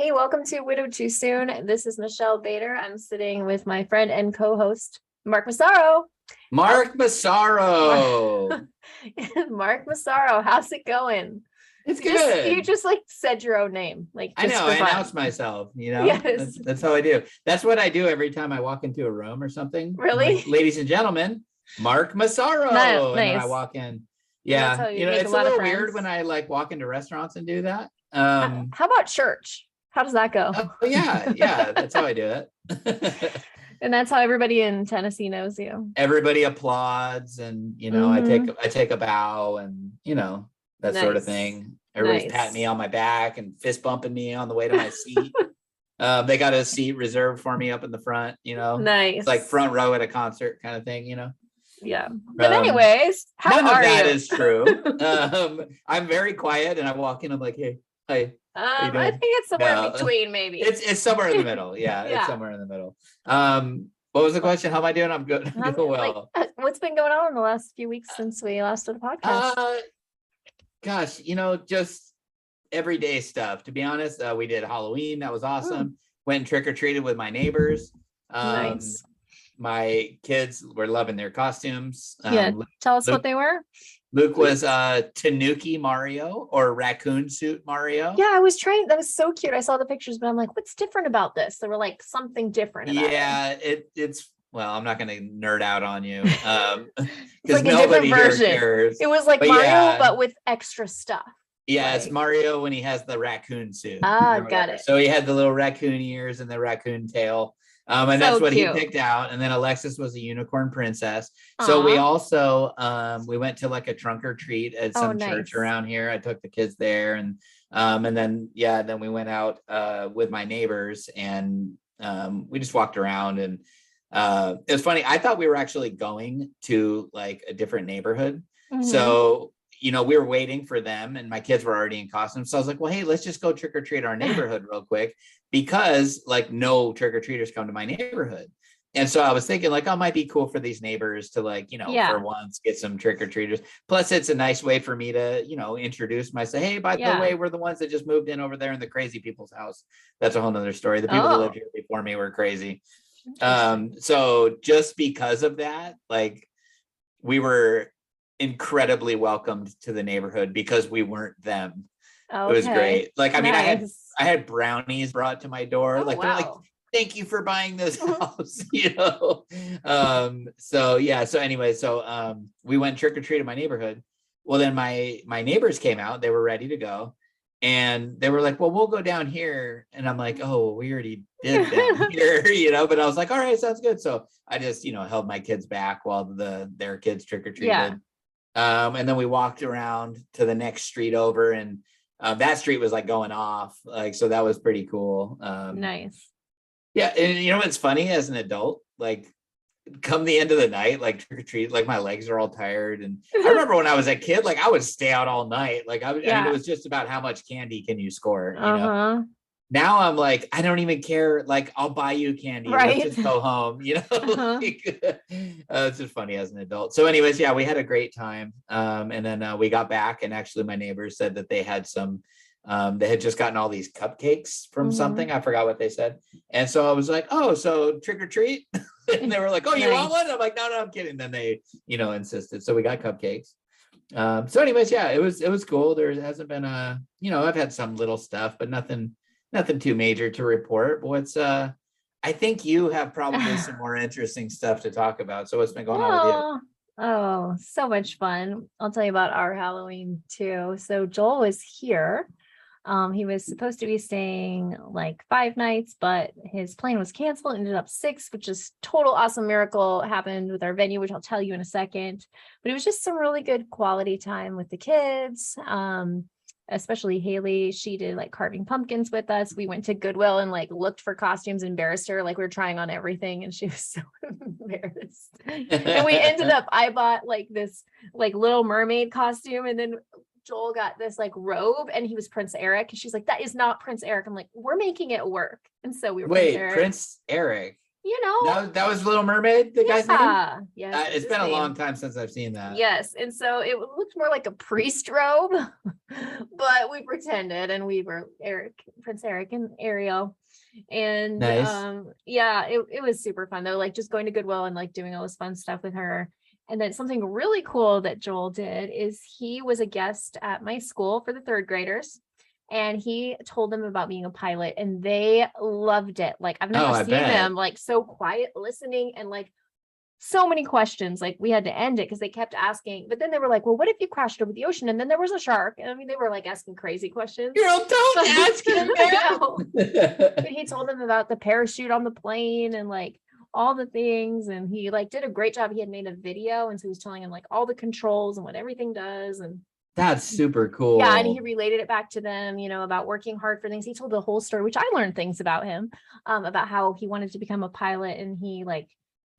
Hey, welcome to Widowed Too Soon. This is Michelle Bader. I'm sitting with my friend and co-host, Mark Massaro. Mark Massaro. Mark Massaro, how's it going? It's You good. just like said your own name. Like I just know, for I fun. announce myself, Yes. that's how I do. That's what I do every time I walk into a room or something. I'm Really? like, ladies and gentlemen, Mark Massaro. Nice. And then I walk in. And that's Yeah. how you make It's a a lot of little friends. weird when I like walk into restaurants and do that. How about church? How does that go? Oh yeah, that's how I do it. And that's how everybody in Tennessee knows you. Everybody applauds and I take a bow and that sort of thing. Everybody's patting me on my back and fist bumping me on the way to my seat. They got a seat reserved for me up in the front, Nice. It's like front row at a concert kind of thing, Yeah. But anyways, how none are of that you? is true. I'm very quiet and I walk in, I'm like, hey, hi. I think it's somewhere in between, maybe. It's somewhere in the middle. Yeah, it's somewhere in the middle. What was the question? How am I doing? I'm good. I'm doing well. What's been going on in the last few weeks since we last did a podcast? Gosh, just everyday stuff. To be honest, we did Halloween. That was awesome. Went trick-or-treated with my neighbors. Nice. My kids were loving their costumes. Tell us what they were. Luke was Tanuki Mario or raccoon suit Mario. Yeah, I was trying. That was so cute. I saw the pictures, but I'm like, what's different about this? They were like something different about it's well, I'm not going to nerd out on you it's because like a different version. Cares. It was like Mario, but with extra stuff. Yeah, it's Mario when he has the raccoon suit. Got it. So he had the little raccoon ears and the raccoon tail. And that's what he picked out. And then Alexis was a unicorn princess. So we also we went to like a trunk or treat at some church around here. I took the kids there and then we went out with my neighbors and we just walked around and it was funny. I thought we were actually going to like a different neighborhood. Mm-hmm. So we were waiting for them and my kids were already in costumes. So I was like, well, hey, let's just go trick or treat our neighborhood real quick because like no trick or treaters come to my neighborhood. And so I was thinking like, oh, it might be cool for these neighbors to like, for once get some trick or treaters. Plus it's a nice way for me to, introduce myself. Hey, by the way, we're the ones that just moved in over there in the crazy people's house. That's a whole nother story. The people that lived here before me were crazy. So just because of that, like we were incredibly welcomed to the neighborhood because we weren't them. It was great. Like, I mean, I had brownies brought to my door. They're like, thank you for buying this house, So anyway, we went trick-or-treat in my neighborhood. Well, then my neighbors came out, they were ready to go. And they were like, well, we'll go down here. And I'm like, oh, we already did down here, but I was like, all right, sounds good. So I just, held my kids back while their kids trick-or-treated. Yeah. And then we walked around to the next street over and that street was like going off. Like, so that was pretty cool. Nice. Yeah. And what's funny as an adult, like come the end of the night, like trick or treat, like my legs are all tired. And I remember when I was a kid, like I would stay out all night. Like I mean, it was just about how much candy can you score, Now I'm like, I don't even care. Like, I'll buy you candy. Right. Let's just go home. It's just funny as an adult. So anyways, we had a great time. And then we got back and actually my neighbors said that they had they had just gotten all these cupcakes from something. I forgot what they said. And so I was like, oh, so trick or treat. And they were like, oh, you want one? I'm like, no, I'm kidding. Then they, insisted. So we got cupcakes. So anyways, it was cool. There hasn't been I've had some little stuff, but nothing too major to report. But I think you have probably some more interesting stuff to talk about. So what's been going on with you? Oh, so much fun. I'll tell you about our Halloween too. So Joel was here. He was supposed to be staying like 5 nights, but his plane was canceled, ended up 6, which is total awesome miracle happened with our venue, which I'll tell you in a second. But it was just some really good quality time with the kids. Especially Haley, she did like carving pumpkins with us. We went to Goodwill and like looked for costumes, embarrassed her. Like we were trying on everything and she was so embarrassed. And we ended up, I bought like this like Little Mermaid costume and then Joel got this like robe and he was Prince Eric. And she's like, that is not Prince Eric. I'm like, we're making it work. And so we were Prince Eric. That was Little Mermaid, the guy's name? Yes. It's been a long time since I've seen that. Yes. And so it looked more like a priest robe, but we pretended, and we were Prince Eric and Ariel. And nice. It was super fun though, like just going to Goodwill and like doing all this fun stuff with her. And then something really cool that Joel did is he was a guest at my school for the third graders. And he told them about being a pilot, and they loved it. Like I've never seen them like so quiet listening, and like so many questions. Like we had to end it because they kept asking, but then they were like, well, what if you crashed over the ocean and then there was a shark? And I mean, they were like asking crazy questions. Girl, don't ask him that. But he told them about the parachute on the plane and like all the things, and he like did a great job. He had made a video, and so he was telling him like all the controls and what everything does. And that's super cool. Yeah, and he related it back to them, about working hard for things. He told the whole story, which I learned things about him, about how he wanted to become a pilot. And he like,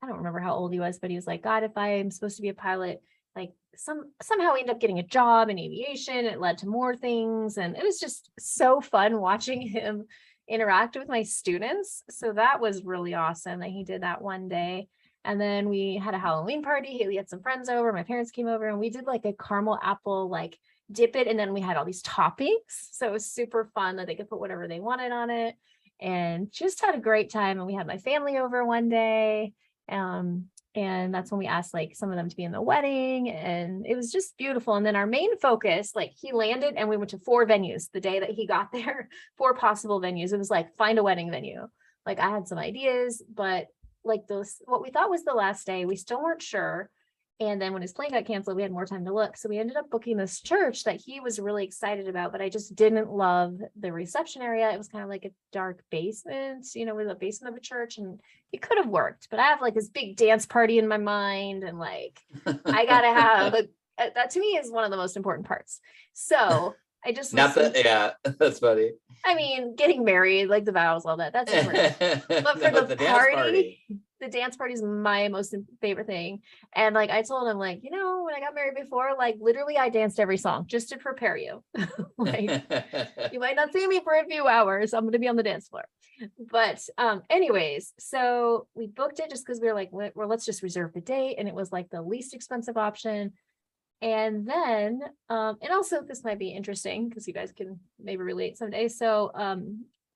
I don't remember how old he was, but he was like, God, if I am supposed to be a pilot, like somehow he ended up getting a job in aviation. It led to more things. And it was just so fun watching him interact with my students. So that was really awesome that he did that one day. And then we had a Halloween party. We had some friends over. My parents came over, and we did like a caramel apple, like dip it. And then we had all these toppings. So it was super fun that they could put whatever they wanted on it, and just had a great time. And we had my family over one day. And that's when we asked like some of them to be in the wedding, and it was just beautiful. And then our main focus, like he landed and we went to 4 venues the day that he got there, 4 possible venues. It was like, find a wedding venue. Like I had some ideas, but like what we thought was the last day, we still weren't sure. And then when his plane got canceled, we had more time to look. So we ended up booking this church that he was really excited about, but I just didn't love the reception area. It was kind of like a dark basement, with a basement of a church, and it could have worked, but I have like this big dance party in my mind. And like, I gotta have that to me is one of the most important parts. So I just, that's funny. I mean, getting married, like the vows, all that, that's important. But for the party, the dance party is my most favorite thing. And like, I told him like, when I got married before, like literally I danced every song just to prepare you. Like, you might not see me for a few hours. I'm going to be on the dance floor. But anyways, so we booked it just because we were like, well, let's just reserve the date. And it was like the least expensive option. And then, and also this might be interesting because you guys can maybe relate someday. So,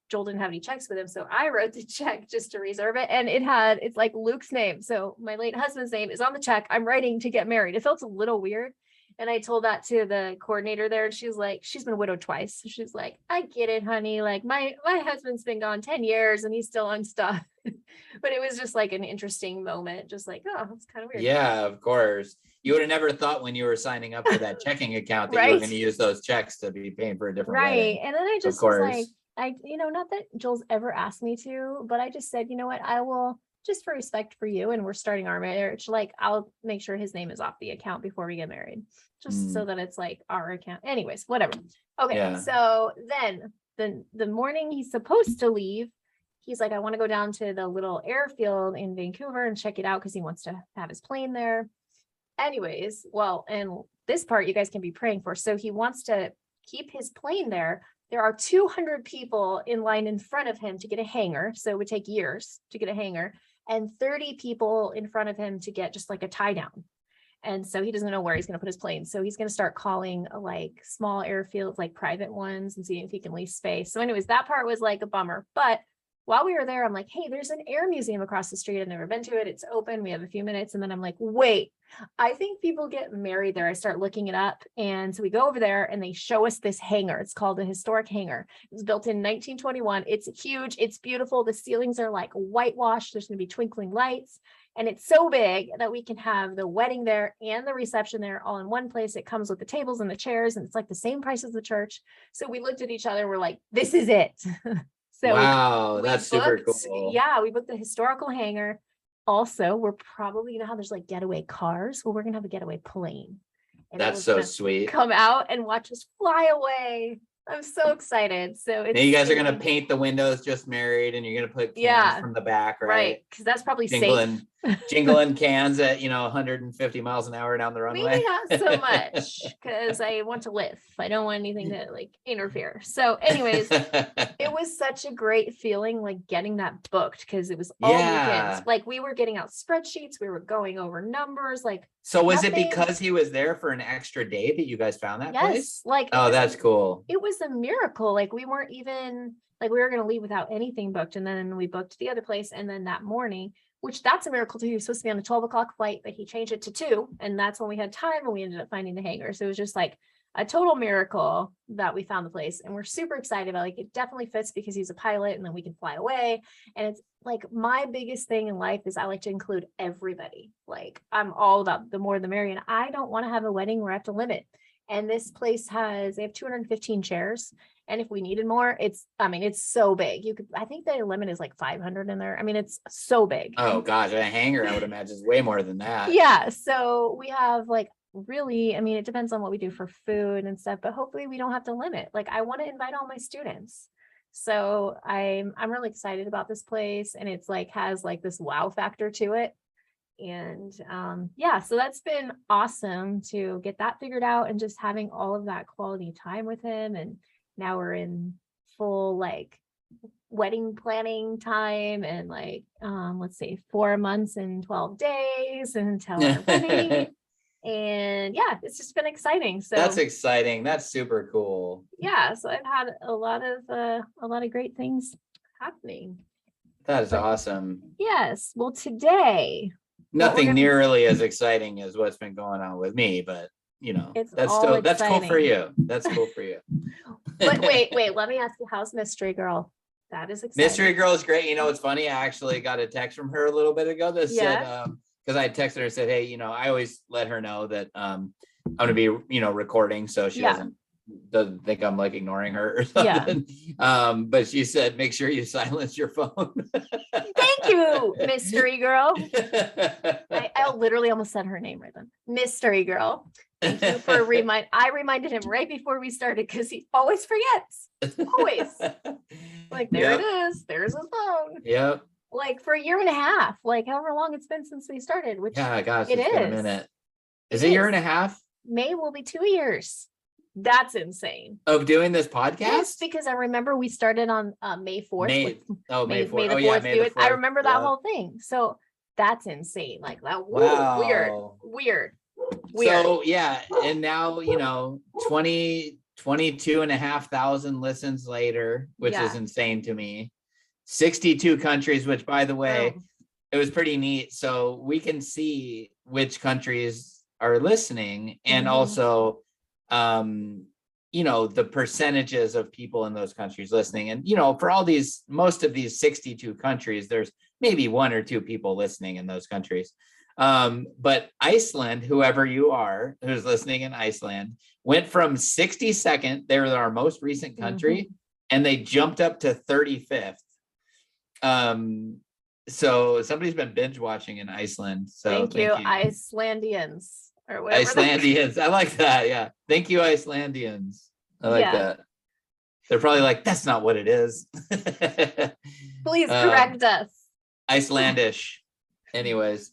Joel didn't have any checks with him. So I wrote the check just to reserve it. And it's like Luke's name. So my late husband's name is on the check. I'm writing to get married. It felt a little weird. And I told that to the coordinator there, and she's like, she's been widowed twice. So she's like, I get it, honey. Like my husband's been gone 10 years and he's still on stuff. But it was just like an interesting moment. Just like, oh, it's kind of weird. Yeah, of course. You would have never thought when you were signing up for that checking account that you were going to use those checks to be paying for a different wedding. And then I just was like, not that Joel's ever asked me to, but I just said, you know what, I will, just for respect for you, and we're starting our marriage, like I'll make sure his name is off the account before we get married, just so that it's like our account. Anyways, whatever. Okay. Yeah. So then the morning he's supposed to leave, he's like, I want to go down to the little airfield in Vancouver and check it out because he wants to have his plane there. Anyways, well, and this part you guys can be praying for. So he wants to keep his plane there. There are 200 people in line in front of him to get a hangar. So it would take years to get a hangar, and 30 people in front of him to get just like a tie down. And so he doesn't know where he's going to put his plane. So he's going to start calling like small airfields, like private ones, and seeing if he can lease space. So anyways, that part was like a bummer. But while we were there, I'm like, hey, there's an air museum across the street. I've never been to it. It's open. We have a few minutes. And then I'm like, wait, I think people get married there. I start looking it up. And so we go over there and they show us this hangar. It's called a historic hangar. It was built in 1921. It's huge. It's beautiful. The ceilings are like whitewashed. There's going to be twinkling lights. And it's so big that we can have the wedding there and the reception there all in one place. It comes with the tables and the chairs, and it's like the same price as the church. So we looked at each other and we're like, this is it. So wow, that's super cool. Yeah, we booked the historical hangar. Also, we're probably, how there's like getaway cars. Well, we're going to have a getaway plane. And that's so sweet. Come out and watch us fly away. I'm so excited. So now you guys are going to paint the windows just married, and you're going to put cans from the back, right? Right, because that's probably safe. jingling cans at 150 miles an hour down the runway. Maybe not so much, because I want to live. I don't want anything to like interfere. So anyways, it was such a great feeling, like getting that booked, because it was all weekends. Like we were getting out spreadsheets, we were going over numbers, like. So was it because he was there for an extra day that you guys found that place? Like, oh, that's cool. It was a miracle. Like we weren't even like, we were going to leave without anything booked. And then we booked the other place. And then that morning, which that's a miracle too. He was supposed to be on a 12 o'clock flight, but he changed it to 2. And that's when we had time, and we ended up finding the hangar. So it was just like a total miracle that we found the place. And we're super excited about, like, it definitely fits because he's a pilot and then we can fly away. And it's like, my biggest thing in life is I like to include everybody. Like I'm all about the more the merrier. And I don't want to have a wedding where I have to limit. And this place they have 215 chairs. And if we needed more, it's so big. I think the limit is like 500 in there. I mean, it's so big. Oh gosh, a hangar, I would imagine, is way more than that. Yeah. So we have like, really, it depends on what we do for food and stuff, but hopefully we don't have to limit. Like I want to invite all my students. So I'm really excited about this place, and it's like has like this wow factor to it. And so that's been awesome to get that figured out, and just having all of that quality time with him. And now we're in full like wedding planning time, and like let's say 4 months and 12 days until our wedding. And it's just been exciting. So that's exciting. That's super cool. Yeah. So I've had a lot of great things happening. That is awesome. Yes. Well, today. Nothing nearly as exciting as what's been going on with me, but that's cool for you. That's cool for you. But wait, let me ask you, how's Mystery Girl? That is exciting. Mystery Girl is great. It's funny. I actually got a text from her a little bit ago that said, because I texted her and said, hey, I always let her know that I'm going to be, recording. So she doesn't think I'm like ignoring her or something. Yeah. But she said, make sure you silence your phone. Thank you, Mystery Girl. I literally almost said her name right then. Mystery Girl. Thank you for I reminded him right before we started, because he always forgets. Always. Like, there it is. There's his phone. Yep. Like for a year and a half, like however long it's been since we started, which gosh, it's been a minute. Is it a year and a half? May will be 2 years. That's insane. Of doing this podcast? Yes, because I remember we started on May 4th. May 4th. May the 4th. I remember that whole thing. So that's insane. Like that. Wow. Weird. So and now 22,500 listens later, which is insane to me. 62 countries, which by the way, it was pretty neat. So we can see which countries are listening, and also the percentages of people in those countries listening. And for most of these 62 countries, there's maybe 1 or 2 people listening in those countries. But Iceland, whoever you are who's listening in Iceland, went from 62nd, they're our most recent country, and they jumped up to 35th. So somebody's been binge watching in Iceland. So thank you, Icelandians, or whatever. Icelandians. I like that. Yeah. Thank you, Icelandians. I like that. They're probably like, that's not what it is. Please correct us. Icelandish. Anyways.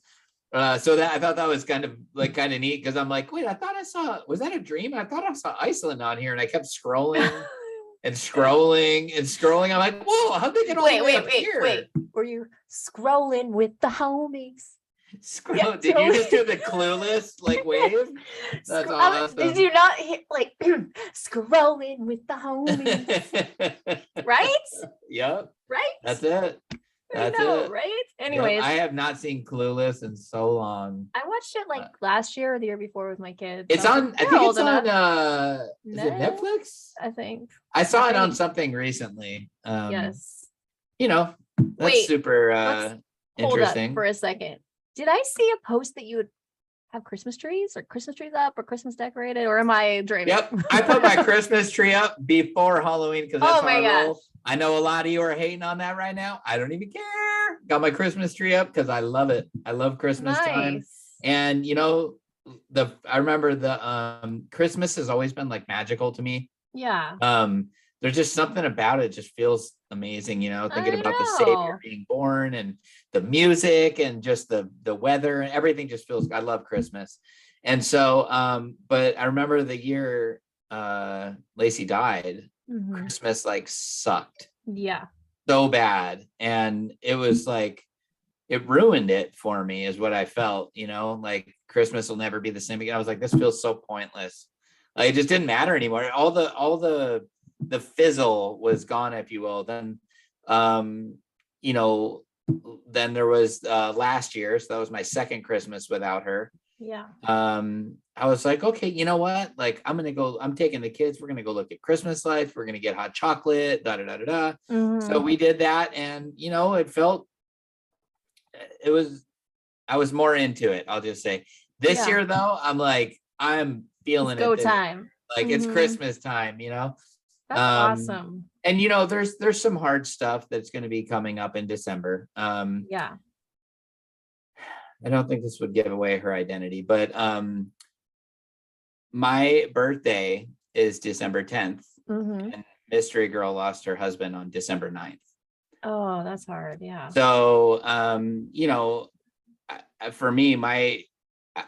So that I thought that was kind of neat, because I'm like, wait, was that a dream? I thought I saw Iceland on here, and I kept scrolling and scrolling and scrolling. I'm like, whoa, how'd they get all the way up here? Wait. Were you scrolling with the homies? Did you just do the Clueless wave? That's awesome. Did you not hit scrolling with the homies? Right? Yep. Right? That's it. That's it. Right? Anyways. Yep. I have not seen Clueless in so long. I watched it last year or the year before with my kids. It's on, I think it's on, is it Netflix? I think. I saw it on something recently. Yes. That's super interesting. Hold up for a second. Did I see a post that you would have Christmas trees up or Christmas decorated, or am I dreaming? Yep. I put my Christmas tree up before Halloween, because that's how I roll. I know a lot of you are hating on that right now. I don't even care. Got my Christmas tree up because I love it. I love Christmas time. And I remember the Christmas has always been magical to me. Yeah. there's just something about it just feels amazing, thinking I about the Savior know. being born and the music and just the weather and everything just feels, I love Christmas. And so, but I remember the year Lacey died, Christmas like sucked Yeah. so bad. And it was like, it ruined it for me is what I felt, like Christmas will never be the same again. I was like, this feels so pointless. Like, it just didn't matter anymore. All the fizzle was gone, if you will. Then, then there was last year. So that was my second Christmas without her. Yeah. I was like, okay, you know what? Like, I'm taking the kids. We're going to go look at Christmas lights. We're going to get hot chocolate, da, da, da, da, da. So we did that. And, I was more into it. I'll just say this year though, I'm feeling it's go time. Like it's Christmas time, That's awesome. And there's some hard stuff that's going to be coming up in December. Yeah. I don't think this would give away her identity, but my birthday is December 10th. And Mystery Girl lost her husband on December 9th. Oh, that's hard. Yeah. So, for me, I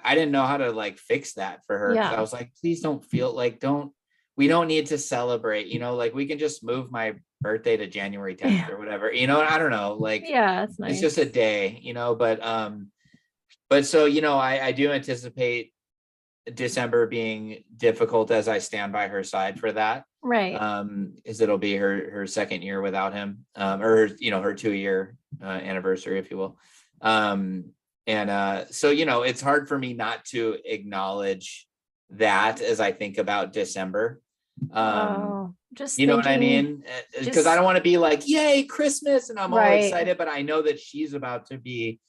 didn't know how to like fix that for her. I was like, please don't feel like, we don't need to celebrate, like we can just move my birthday to January 10th or whatever, I don't know, like, it's nice. It's just a day, but so, I do anticipate December being difficult as I stand by her side for that. Right. Is it'll be her second year without him, or her 2-year anniversary, if you will. So, it's hard for me not to acknowledge that as I think about December. Just you know what I mean? Because I don't want to be like, yay, Christmas, and I'm all excited, but I know that she's about to be,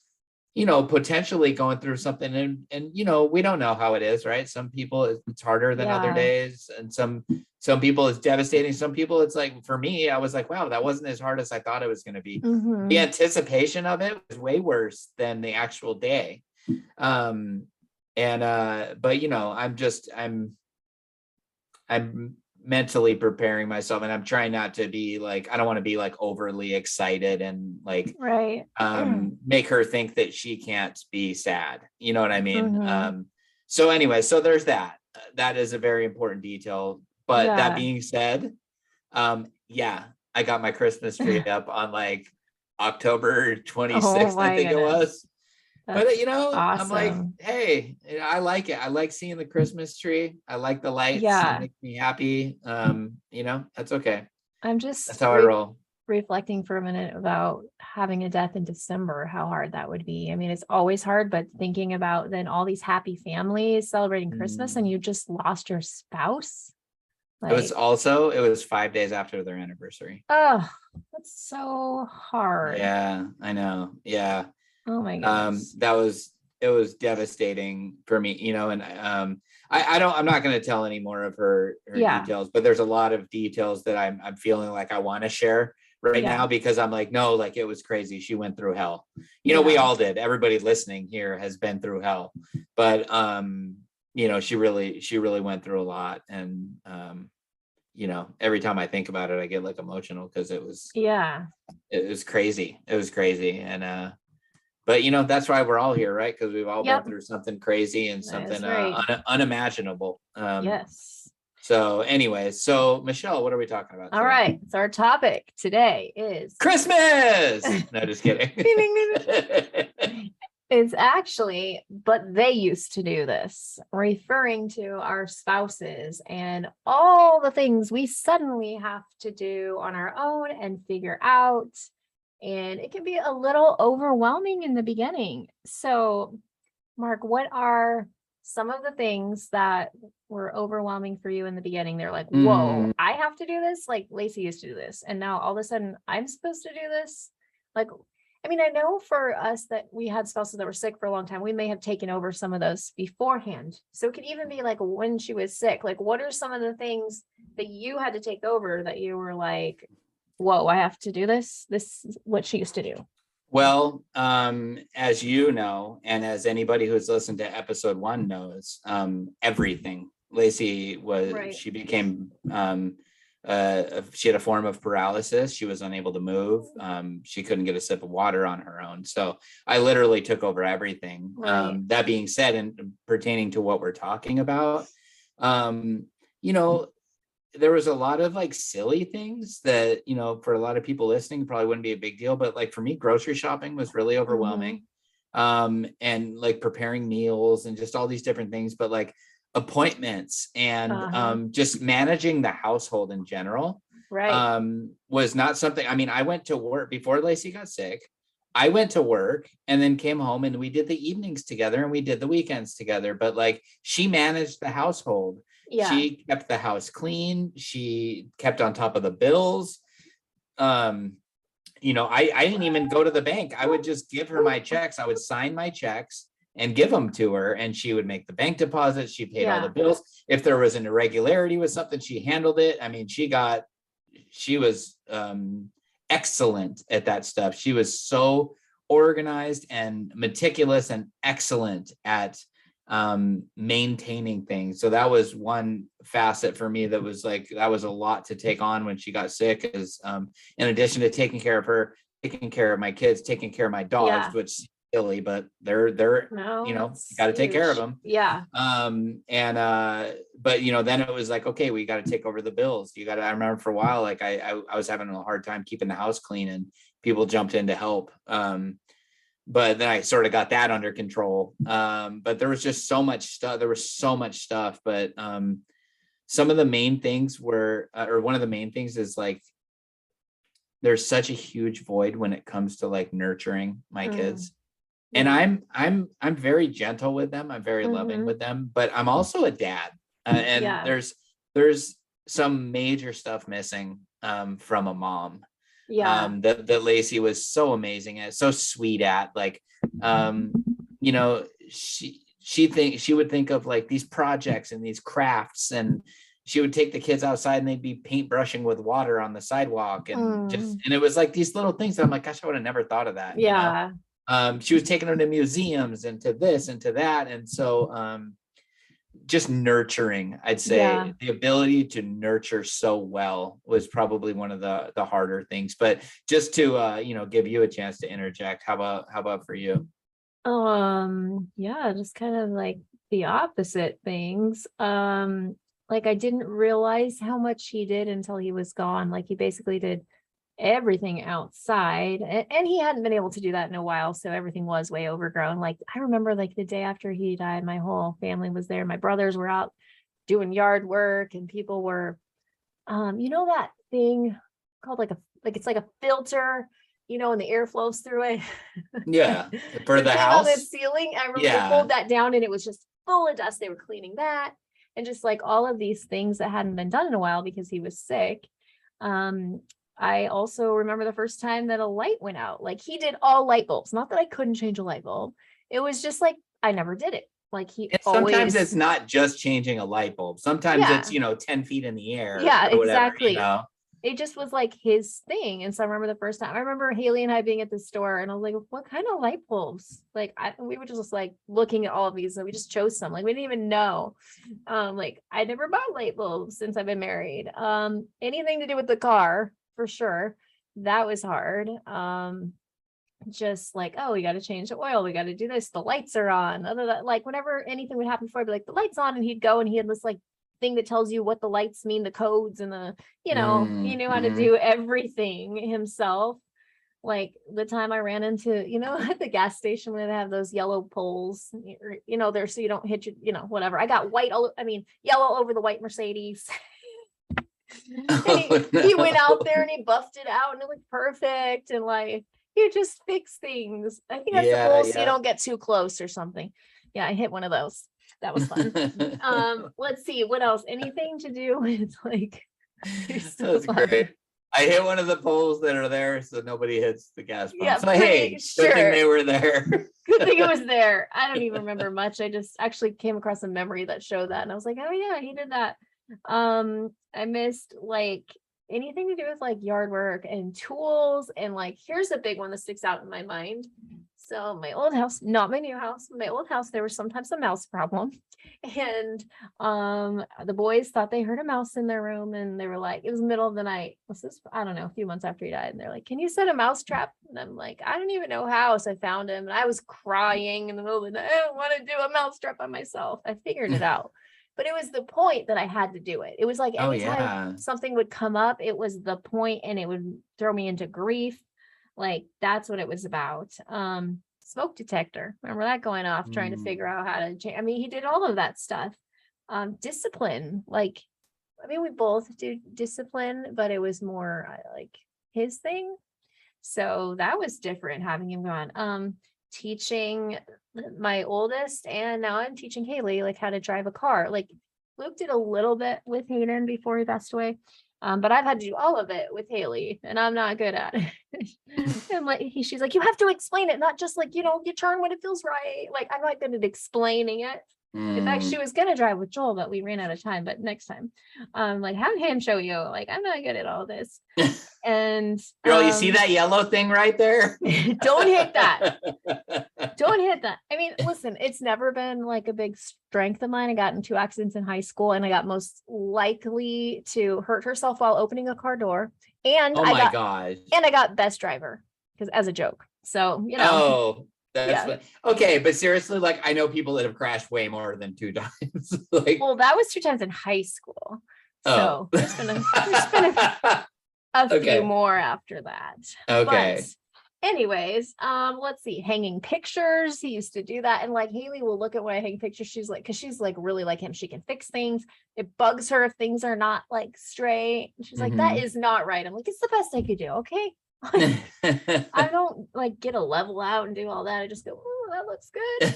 potentially going through something, and we don't know how it is, right? Some people it's harder than other days, and some people it's devastating. Some people it's like, for me, I was like, wow, that wasn't as hard as I thought it was going to be. The anticipation of it was way worse than the actual day. But I'm mentally preparing myself, and I'm trying not to be like, I don't want to be like overly excited and like make her think that she can't be sad, you know what I mean? So anyway, so there's that is a very important detail, but that being said, I got my Christmas tree up on like October 26th, I think it was. But awesome. I'm like, hey, I like it. I like seeing the Christmas tree. I like the lights. It makes me happy. That's okay. That's how I roll. Reflecting for a minute about having a death in December, how hard that would be. I mean, it's always hard, but thinking about then all these happy families celebrating Christmas and you just lost your spouse. It was 5 days after their anniversary. Oh, that's so hard. Yeah, I know. Yeah. Oh my goodness. It was devastating for me, and I'm not going to tell any more of her details, but there's a lot of details that I'm feeling like I want to share right now, because I'm like, no, like it was crazy. She went through hell. We all did. Everybody listening here has been through hell, but she really went through a lot. And every time I think about it, I get like emotional, because it was crazy. It was crazy. And but that's why we're all here, right? Because we've all been through something crazy and something unimaginable. Yes. So anyway, Michelle, what are we talking about today? All right. So our topic today is Christmas. No, just kidding. It's actually, but they used to do this, referring to our spouses and all the things we suddenly have to do on our own and figure out. And it can be a little overwhelming in the beginning. So, Mark, what are some of the things that were overwhelming for you in the beginning? They're like, whoa, I have to do this? Like Lacey used to do this, and now all of a sudden I'm supposed to do this? Like, I mean, I know for us that we had spouses that were sick for a long time, we may have taken over some of those beforehand. So it could even be like when she was sick, like what are some of the things that you had to take over that you were like, whoa, I have to do this? This is what she used to do. Well, as you know, and as anybody who's listened to episode 1 knows, everything. Lacey was, she became she had a form of paralysis. She was unable to move. She couldn't get a sip of water on her own. So I literally took over everything. Right. That being said, and pertaining to what we're talking about, you know, there was a lot of like silly things that, you know, for a lot of people listening probably wouldn't be a big deal, but like for me, grocery shopping was really overwhelming. And like preparing meals and just all these different things, but like appointments and just managing the household in general was not something. I mean, I went to work before Lacey got sick. I went to work and then came home and we did the evenings together and we did the weekends together, but like she managed the household. She kept the house clean. She kept on top of the bills. You know, I didn't even go to the bank. I would just give her my checks. I would sign my checks and give them to her, and she would make the bank deposits. She paid all the bills. If there was an irregularity with something, she handled it. I mean, she was excellent at that stuff. She was so organized and meticulous and excellent at maintaining things. So that was one facet for me that was a lot to take on when she got sick, is in addition to taking care of her, taking care of my kids, taking care of my dogs, which is silly, but they're you know, you got to take care of them. But you know, then it was like, okay, we got to take over the bills. I remember for a while, like I was having a hard time keeping the house clean and people jumped in to help. But then I sort of got that under control. But there was just so much stuff. There was so much stuff. But some of the main things were, or one of the main things is like, there's such a huge void when it comes to like nurturing my kids. And I'm very gentle with them. I'm very loving with them, but I'm also a dad. And there's some major stuff missing from a mom. That Lacey was so amazing at, so sweet at, like, you know, she would think of like these projects and these crafts, and she would take the kids outside and they'd be paintbrushing with water on the sidewalk and and it was like these little things that I'm like, gosh, I would have never thought of that. You know? She was taking them to museums and to this and to that. And so, just nurturing, I'd say the ability to nurture so well was probably one of the harder things. But just to you know, give you a chance to interject, how about for you? Just kind of like the opposite things. Like I didn't realize how much he did until he was gone. Like he basically did everything outside, and he hadn't been able to do that in a while, so everything was way overgrown. Like I remember like the day after he died, my whole family was there. My brothers were out doing yard work, and people were you know, that thing called like it's like a filter, you know, and the air flows through it. For the house on the ceiling. I remember they pulled that down and it was just full of dust. They were cleaning that, and just like all of these things that hadn't been done in a while because he was sick. I also remember the first time that a light went out. Like he did all light bulbs. Not that I couldn't change a light bulb. It was just like I never did it. Like sometimes it's not just changing a light bulb. Sometimes it's, you know, 10 feet in the air. Or whatever, exactly. You know? It just was like his thing. And so I remember the first time, I remember Haley and I being at the store, and I was like, what kind of light bulbs? Like we were just like looking at all of these, and we just chose some. Like we didn't even know. Like I never bought light bulbs since I've been married. Anything to do with the car, for sure. That was hard. Just like, oh, we got to change the oil, we got to do this, the lights are on. Like whenever anything would happen before, I'd be like, the lights on, and he'd go and he had this like thing that tells you what the lights mean, the codes and the, you know, he knew how to do everything himself. Like the time I ran into, you know, at the gas station when they have those yellow poles, you know, there, so you don't hit your, you know, whatever. I got yellow over the white Mercedes. He went out there and he buffed it out and it looked perfect. And like, you just fix things. I think that's the goal, so you don't get too close or something. Yeah, I hit one of those. That was fun. Let's see, what else? Anything to do with like that's great. I hit one of the poles that are there so nobody hits the gas pump. So hey, good thing they were there. Good thing it was there. I don't even remember much. I just actually came across a memory that showed that, and I was like, oh yeah, he did that. I missed like anything to do with like yard work and tools. And like, here's a big one that sticks out in my mind. So my old house, not my new house, my old house, there was sometimes a mouse problem. And the boys thought they heard a mouse in their room, and they were like, it was the middle of the night. This is, I don't know, a few months after he died. And they're like, can you set a mouse trap? And I'm like, I don't even know how. So I found him, and I was crying in the middle of the night. I don't want to do a mouse trap by myself. I figured it out. But it was the point that I had to do it. It was like anytime something would come up, it was the point, and it would throw me into grief. Like, that's what it was about. Smoke detector. Remember that going off, trying to figure out how to change. I mean, he did all of that stuff. Discipline. Like, I mean, we both do discipline, but it was more like his thing. So that was different having him gone. Teaching my oldest, and now I'm teaching Haley like how to drive a car. Like, Luke did a little bit with Hayden before he passed away. But I've had to do all of it with Haley, and I'm not good at it. And like she's like, you have to explain it, not just like, you turn when it feels right. Like, I'm not good at explaining it. In fact, she was gonna drive with Joel, but we ran out of time. But next time, like, have him show you. Like, I'm not good at all this. And girl, you see that yellow thing right there? Don't hit that. Don't hit that. I mean, listen, it's never been like a big strength of mine. I got in 2 accidents in high school, and I got most likely to hurt herself while opening a car door. And oh my gosh. And I got best driver because as a joke. So, Oh, that's funny. Okay, but seriously, like, I know people that have crashed way more than 2 times. Like, well, that was 2 times in high school. So there's been a few more after that. Okay. But anyways, let's see, hanging pictures. He used to do that. And like, Haley will look at when I hang pictures. She's like, because she's like really like him. She can fix things. It bugs her if things are not like straight. And she's like, that is not right. I'm like, it's the best I could do. Okay. Like, I don't like get a level out and do all that. I just go, oh, that looks good.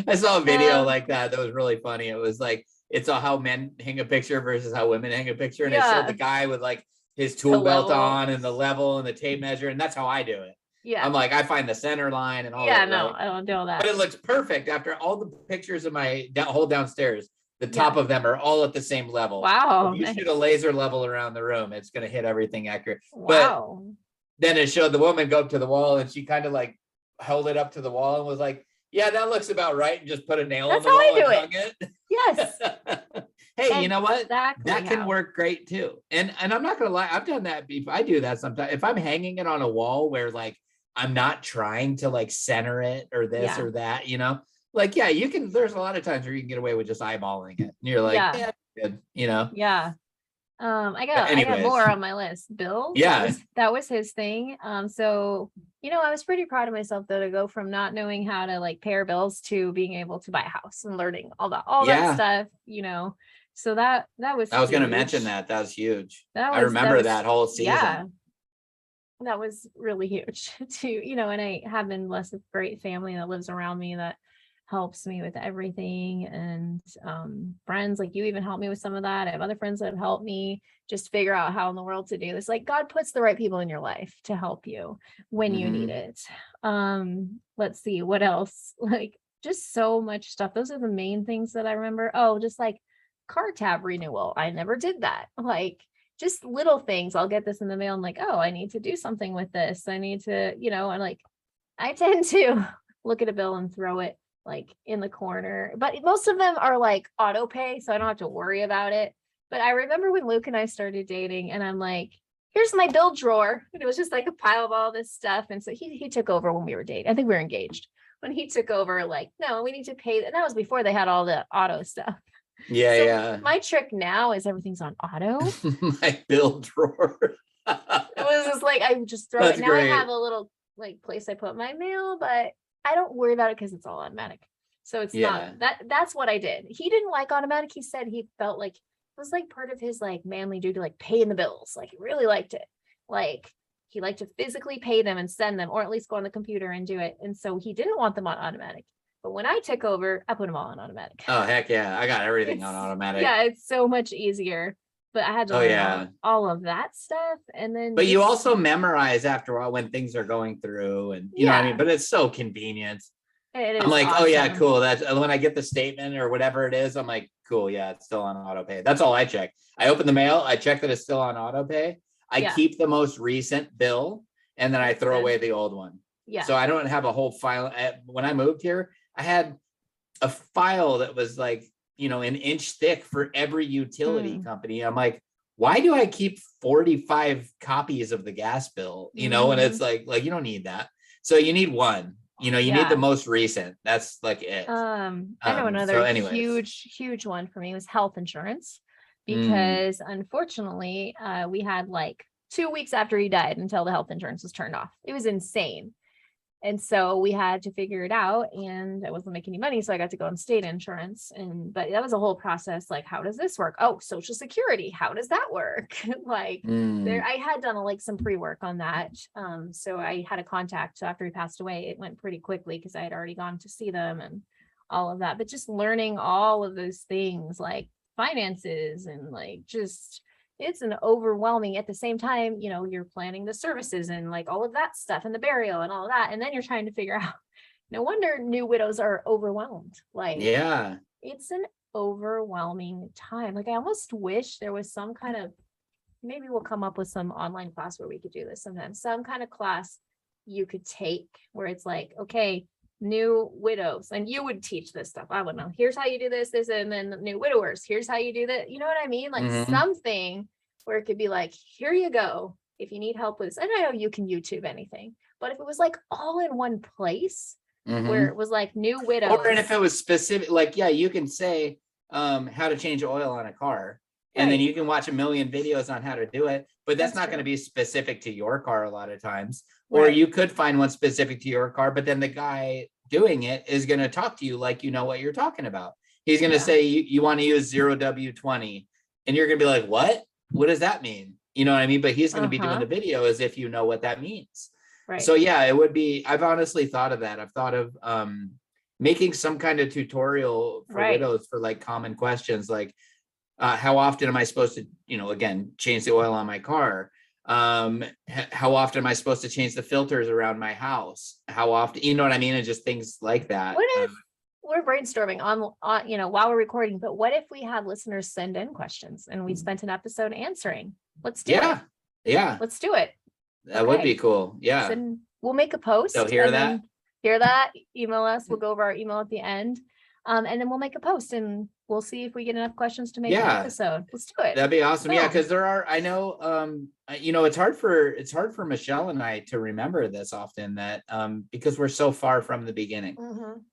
I saw a video like that was really funny. It was like, it's all how men hang a picture versus how women hang a picture. And it showed the guy with like his tool belt on and the level and the tape measure. And that's how I do it. Yeah. I'm like, I find the center line and all that. No, I don't do all that. But it looks perfect after all the pictures of my whole downstairs. The top of them are all at the same level. Wow. If you shoot a laser level around the room, it's going to hit everything accurate. Wow. But then it showed the woman go up to the wall, and she kind of like held it up to the wall and was like, yeah, that looks about right. And just put a nail in the wall and hung it. Yes. Hey, you know what? That can work great too. And I'm not going to lie. I've done that before. I do that sometimes. If I'm hanging it on a wall where like, I'm not trying to like center it or this or that, like, yeah, you can, there's a lot of times where you can get away with just eyeballing it. And you're like, yeah good, Yeah. I got more on my list. Bill. Yeah. That was his thing. So, I was pretty proud of myself though, to go from not knowing how to like pay bills to being able to buy a house and learning all that stuff, So that was I was going to mention that was huge. I remember that whole season. Yeah. That was really huge too, and I have been blessed with a great family that lives around me that helps me with everything, and friends like you even help me with some of that. I have other friends that have helped me just figure out how in the world to do this. Like, God puts the right people in your life to help you when you need it. Let's see what else, like just so much stuff. Those are the main things that I remember. Oh, just like car tab renewal. I never did that. Like, just little things. I'll get this in the mail. I'm like, oh, I need to do something with this. I need to, and like, I tend to look at a bill and throw it like in the corner, but most of them are like auto pay, so I don't have to worry about it. But I remember when Luke and I started dating, and I'm like, here's my bill drawer, and it was just like a pile of all this stuff. And so he took over when we were dating. I think we were engaged when he took over. Like, no, we need to pay. And that was before they had all the auto stuff. Yeah. My trick now is everything's on auto. My bill drawer. It was just like, I just throw That's it. Now great. I have a little like place I put my mail, but I don't worry about it because it's all automatic. So it's not that's what I did. He didn't like automatic. He said he felt like it was like part of his like manly duty, like paying the bills. Like, he really liked it. Like, he liked to physically pay them and send them, or at least go on the computer and do it. And so he didn't want them on automatic. But when I took over, I put them all on automatic. Oh, heck yeah. I got everything on automatic. Yeah, it's so much easier. But I had to learn all of that stuff. And then you also memorize after a while when things are going through, and you know what I mean? But it's so convenient. I'm like, awesome. Oh yeah, cool. That's when I get the statement or whatever it is, I'm like, cool, yeah, it's still on auto pay. That's all I check. I open the mail, I check that it's still on auto pay. I keep the most recent bill, and then I throw away the old one. Yeah. So I don't have a whole file. When I moved here, I had a file that was like, an inch thick for every utility company. I'm like, why do I keep 45 copies of the gas bill? And it's like you don't need that. So you need one, you need the most recent. That's like it. I know another huge one for me was health insurance, because unfortunately, we had like 2 weeks after he died until the health insurance was turned off. It was insane. And so we had to figure it out, and I wasn't making any money. So I got to go on state insurance, but that was a whole process. Like, how does this work? Oh, Social Security. How does that work? I had done like some pre-work on that. So I had a contact. So after he passed away, it went pretty quickly because I had already gone to see them and all of that. But just learning all of those things like finances and like it's an overwhelming. At the same time, you're planning the services and like all of that stuff and the burial and all of that. And then you're trying to figure out, no wonder new widows are overwhelmed. Like, yeah, it's an overwhelming time. Like, I almost wish there was some kind of, maybe we'll come up with some online class where we could do this sometimes, some kind of class you could take where it's like, okay, new widows, and you would teach this stuff. I would know, here's how you do this, and then the new widowers, here's how you do that. You know what I mean? Like something where it could be like, here you go, if you need help with this. And I know you can YouTube anything, but if it was like all in one place where it was like new widows, or if it was specific, like, yeah, you can say how to change oil on a car, and then you can watch a million videos on how to do it, but that's not going to be specific to your car a lot of times. Or you could find one specific to your car, but then the guy doing it is going to talk to you like you know what you're talking about. He's going to say you want to use 0W20, and you're going to be like, what does that mean? You know what I mean? But he's going to be doing the video as if you know what that means. Right. So yeah, it would be, I've honestly thought of that. I've thought of making some kind of tutorial for widows for like common questions, like how often am I supposed to, again, change the oil on my car? How often am I supposed to change the filters around my house? How often, you know what I mean? And just things like that. What if we're brainstorming on, while we're recording, but what if we had listeners send in questions and we spent an episode answering? Let's do it. Yeah. Let's do it. That would be cool. Yeah. So we'll make a post. So hear that, email us. We'll go over our email at the end. And then we'll make a post and we'll see if we get enough questions to make an episode. Let's do it. That'd be awesome. Yeah, because I know, it's hard for Michelle and I to remember this often, that because we're so far from the beginning.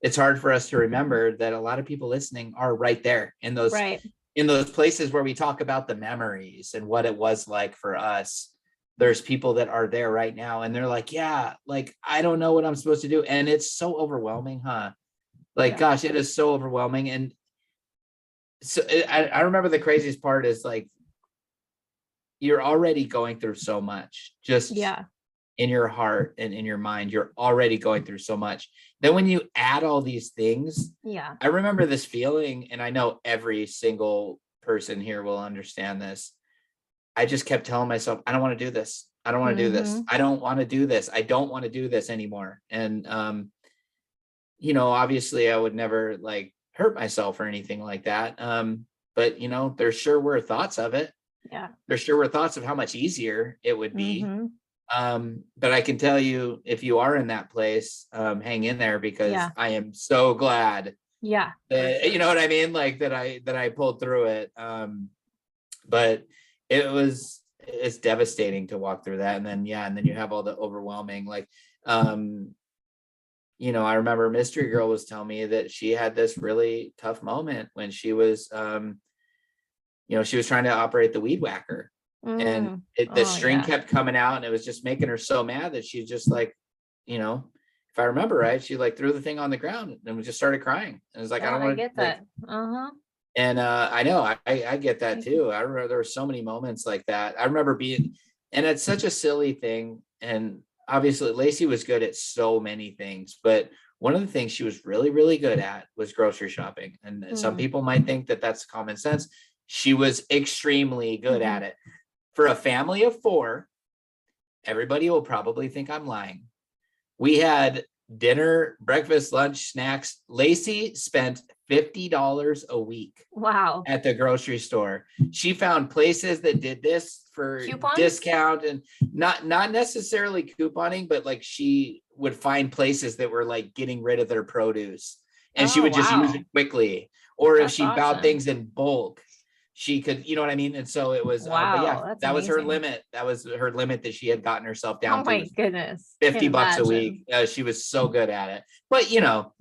It's hard for us to remember that a lot of people listening are right there in those places where we talk about the memories and what it was like for us. There's people that are there right now and they're like, yeah, like, I don't know what I'm supposed to do. And it's so overwhelming, huh? Like, gosh, it is so overwhelming. And so I remember the craziest part is like, you're already going through so much, just in your heart and in your mind, you're already going through so much. Then when you add all these things, I remember this feeling, and I know every single person here will understand this. I just kept telling myself, I don't want to do this. I don't want to do this. I don't want to do this. I don't want to do this anymore. And, obviously I would never like hurt myself or anything like that. But there sure were thoughts of it. Yeah. There sure were thoughts of how much easier it would be. But I can tell you, if you are in that place, hang in there, because I am so glad. Yeah. That, you know what I mean? Like that I pulled through it. But it's devastating to walk through that. And then you have all the overwhelming, like, I remember Mystery Girl was telling me that she had this really tough moment when she was, she was trying to operate the weed whacker, and the string kept coming out, and it was just making her so mad that she just like, if I remember right, she like threw the thing on the ground and we just started crying. And it was like, I don't want to get that. And I know I get that too. I remember there were so many moments like that. I remember and it's such a silly thing. And obviously Lacey was good at so many things, but one of the things she was really, really good at was grocery shopping. And some people might think that that's common sense. She was extremely good at it. For a family of 4, everybody will probably think I'm lying. We had dinner, breakfast, lunch, snacks. Lacey spent $50 a week. Wow. At the grocery store. She found places that did this for coupons? Discount, and not necessarily couponing, but like she would find places that were like getting rid of their produce and she would just use it quickly. Or if That's she bought awesome. things in bulk, she could, you know what I mean? And so it was, but yeah, Wow, that's that was her amazing. limit. That was her limit that she had gotten herself Oh down to, my was goodness. Can't $50 a imagine. week. She was so good at it. But you know,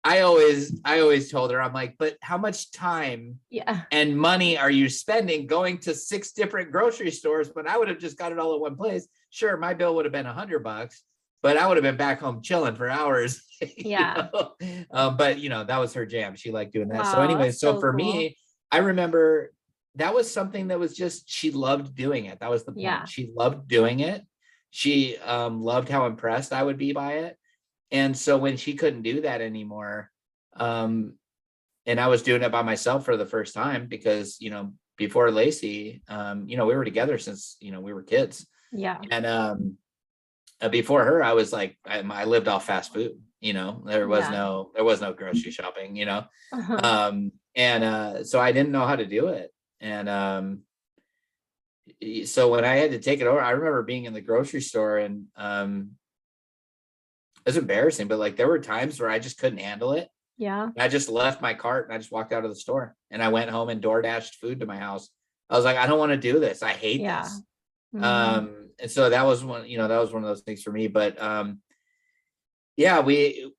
I always told her, I'm like, but how much time Yeah. and money are you spending going to 6 different grocery stores? But I would have just got it all at one place. Sure, my bill would have been $100, but I would have been back home chilling for hours. Yeah. But you know, that was her jam. She liked doing that. So Wow, anyway, that's so so for cool. me, I remember that was something that was just, she loved doing it. That was the point. Yeah. She loved doing it. She loved how impressed I would be by it. And so when she couldn't do that anymore, and I was doing it by myself for the first time, because, you know, before Lacey, you know, we were together since, you know, we were kids. Yeah. And before her, I was like, I lived off fast food, you know, there was no grocery shopping, you know. So I didn't know how to do it. And so when I had to take it over, I remember being in the grocery store, and it was embarrassing, but like there were times where I just couldn't handle it. Yeah. I just left my cart and I just walked out of the store, and I went home and door dashed food to my house. I was like, I don't want to do this. I hate this. And so that was one, you know, that was one of those things for me. But yeah, we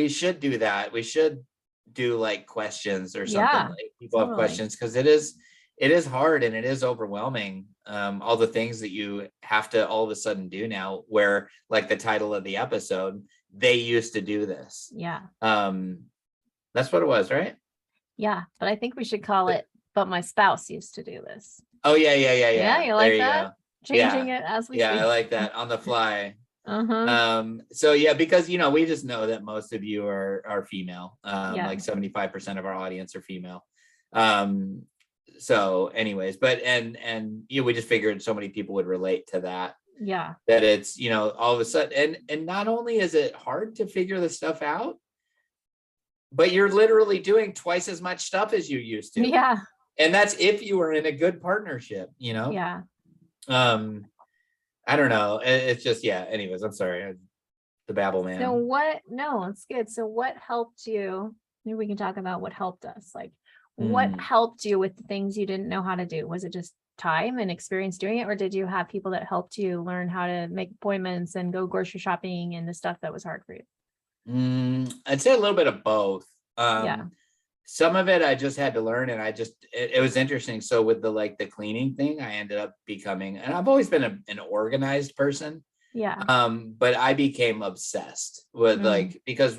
should do that. We should do like questions or something, like people have questions, because it is hard and it is overwhelming. All the things that you have to all of a sudden do now, where like the title of the episode, they used to do this. Yeah. That's what it was, right? Yeah. But I think we should call it, but my spouse used to do this. Oh yeah. Yeah, you like that? Go. Changing it as we speak. I like that, on the fly. So yeah, because you know, we just know that most of you are female. Like 75% of our audience are female. So anyways, but and you know, we just figured so many people would relate to that. Yeah. That it's, you know, all of a sudden, and not only is it hard to figure the stuff out, but you're literally doing twice as much stuff as you used to. Yeah. And that's if you were in a good partnership, you know? Yeah. I don't know. It's just, yeah. Anyways, I'm sorry. The babble man. So no, it's good. So what helped you? Maybe we can talk about what helped us. Like what helped you with the things you didn't know how to do? Was it just time and experience doing it? Or did you have people that helped you learn how to make appointments and go grocery shopping and the stuff that was hard for you? I'd say a little bit of both. Some of it I just had to learn, and it was interesting. So with the cleaning thing, I ended up becoming, and I've always been an organized person. But I became obsessed with because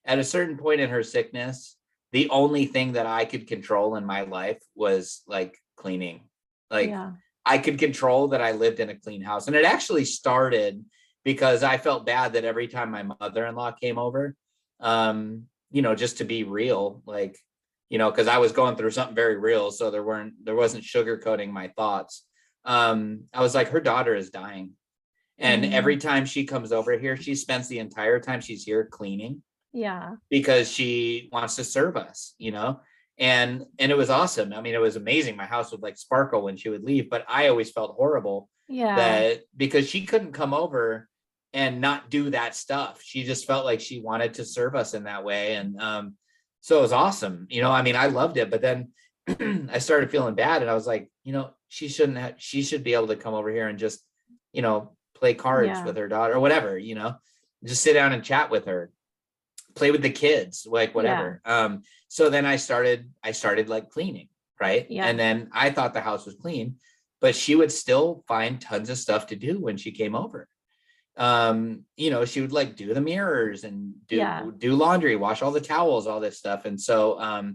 at a certain point in her sickness, the only thing that I could control in my life was like cleaning. I could control that I lived in a clean house. And it actually started because I felt bad that every time my mother-in-law came over, you know, just to be real, like, you know, because I was going through something very real. So there wasn't sugarcoating my thoughts. I was like, her daughter is dying. And every time she comes over here, she spends the entire time she's here cleaning. Yeah. Because she wants to serve us, you know, and it was awesome. I mean, it was amazing. My house would like sparkle when she would leave, but I always felt horrible that because she couldn't come over and not do that stuff. She just felt like she wanted to serve us in that way. And so it was awesome. You know, I mean, I loved it, but then I started feeling bad, and I was like, you know, she should be able to come over here and just, you know, play cards with her daughter or whatever, you know, just sit down and chat with her, play with the kids, like whatever. So then I started like cleaning, right? And then I thought the house was clean, but she would still find tons of stuff to do when she came over. You know, she would like do the mirrors and do laundry, wash all the towels, all this stuff. And so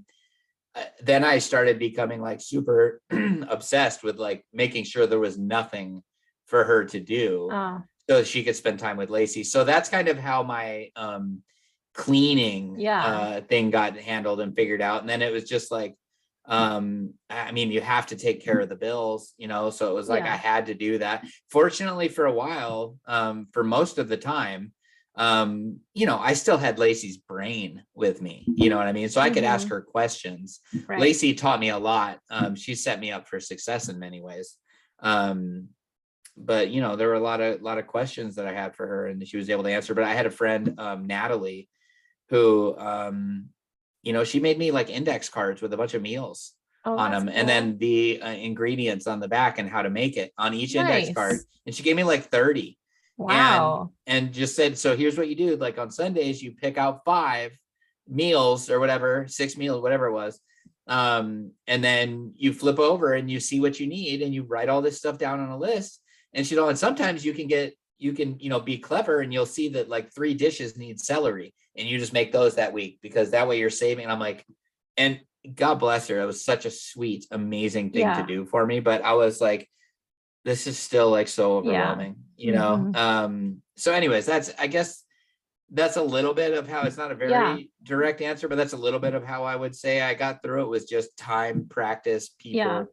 then I started becoming like super obsessed with like making sure there was nothing for her to do so she could spend time with Lacey. So that's kind of how my cleaning thing got handled and figured out. And then it was just like, I mean, you have to take care of the bills, you know, so it was like I had to do that. Fortunately, for a while, for most of the time, you know, I still had Lacey's brain with me, you know what I mean? So I could ask her questions. Lacey taught me a lot. She set me up for success in many ways. But you know, there were a lot of questions that I had for her, and she was able to answer. But I had a friend, Natalie, who, she made me like index cards with a bunch of meals on that's them, cool. and then the ingredients on the back and how to make it on each index card. Nice. And she gave me like 30. Wow. And just said, so here's what you do. Like on Sundays, you pick out 5 meals or whatever, 6 meals, whatever it was. And then you flip over and you see what you need and you write all this stuff down on a list. And and sometimes you can be clever and you'll see that like 3 dishes need celery and you just make those that week, because that way you're saving. And I'm like, and God bless her. It was such a sweet, amazing thing to do for me. But I was like, this is still like so overwhelming, So anyways, I guess that's a little bit of how, it's not a very direct answer, but that's a little bit of how I would say I got through it, was just time, practice, people.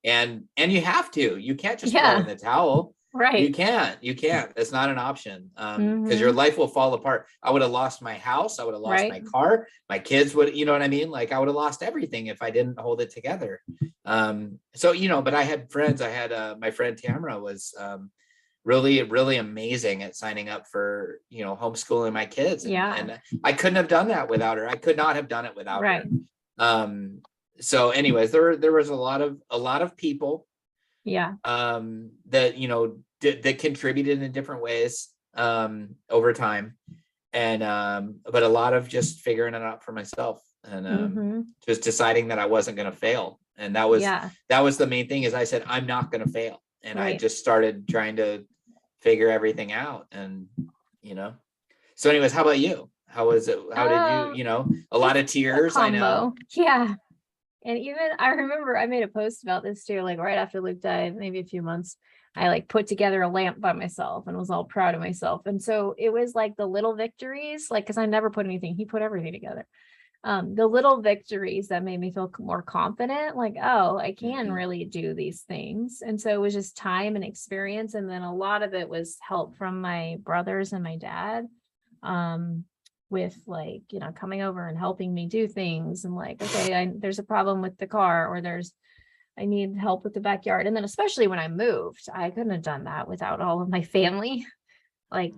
And you have to, you can't just throw in the towel. Right. You can't. It's not an option. Because your life will fall apart. I would have lost my house. I would have lost my car. My kids would, you know what I mean? Like I would have lost everything if I didn't hold it together. But I had friends. I had my friend Tamara was really, really amazing at signing up for, homeschooling my kids. And I couldn't have done that without her. I could not have done it without her. So anyways, there was a lot of people that that contributed in different ways over time, and but a lot of just figuring it out for myself, and just deciding that I wasn't going to fail. And that was the main thing, is I said, I'm not going to fail. And I just started trying to figure everything out. And so anyways, how about you? How was it? How did you a lot of tears? I know. And even I remember I made a post about this too, like right after Luke died, maybe a few months, I like put together a lamp by myself and was all proud of myself. And so it was like the little victories, like, cause I never put anything, he put everything together. The little victories that made me feel more confident, like, oh, I can really do these things. And so it was just time and experience. And then a lot of it was help from my brothers and my dad. With like, coming over and helping me do things, and like, okay, there's a problem with the car, or I need help with the backyard. And then especially when I moved, I couldn't have done that without all of my family, like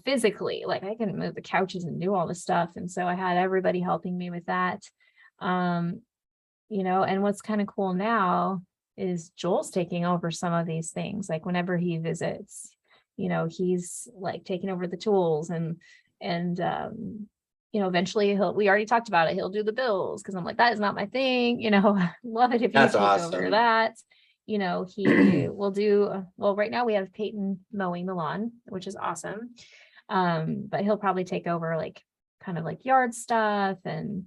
physically, like I couldn't move the couches and do all this stuff. And so I had everybody helping me with that. And what's kind of cool now is Joel's taking over some of these things. Like whenever he visits, he's like taking over the tools, and eventually we already talked about it. He'll do the bills, because I'm like, that is not my thing. Love it if you take over that. He will do, well, right now we have Peyton mowing the lawn, which is awesome. But he'll probably take over like kind of like yard stuff, and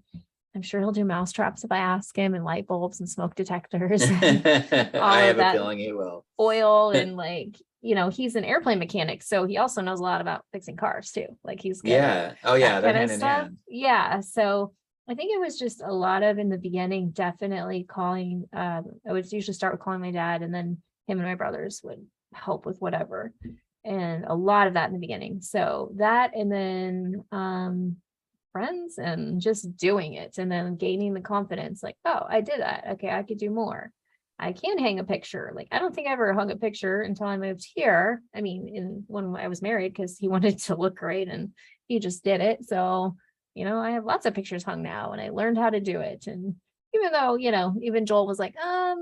I'm sure he'll do mousetraps if I ask him, and light bulbs and smoke detectors. I have a feeling he will. Oil and like, he's an airplane mechanic, so he also knows a lot about fixing cars too. Like he's good at they're hand in hand. Yeah. So I think it was just a lot of, in the beginning, definitely calling. I would usually start with calling my dad, and then him and my brothers would help with whatever. And a lot of that in the beginning. So that, and then friends, and just doing it, and then gaining the confidence, like, oh, I did that. Okay, I could do more. I can hang a picture. Like, I don't think I ever hung a picture until I moved here. I mean, when I was married, because he wanted to look great and he just did it. So, I have lots of pictures hung now, and I learned how to do it. And even though, even Joel was like, I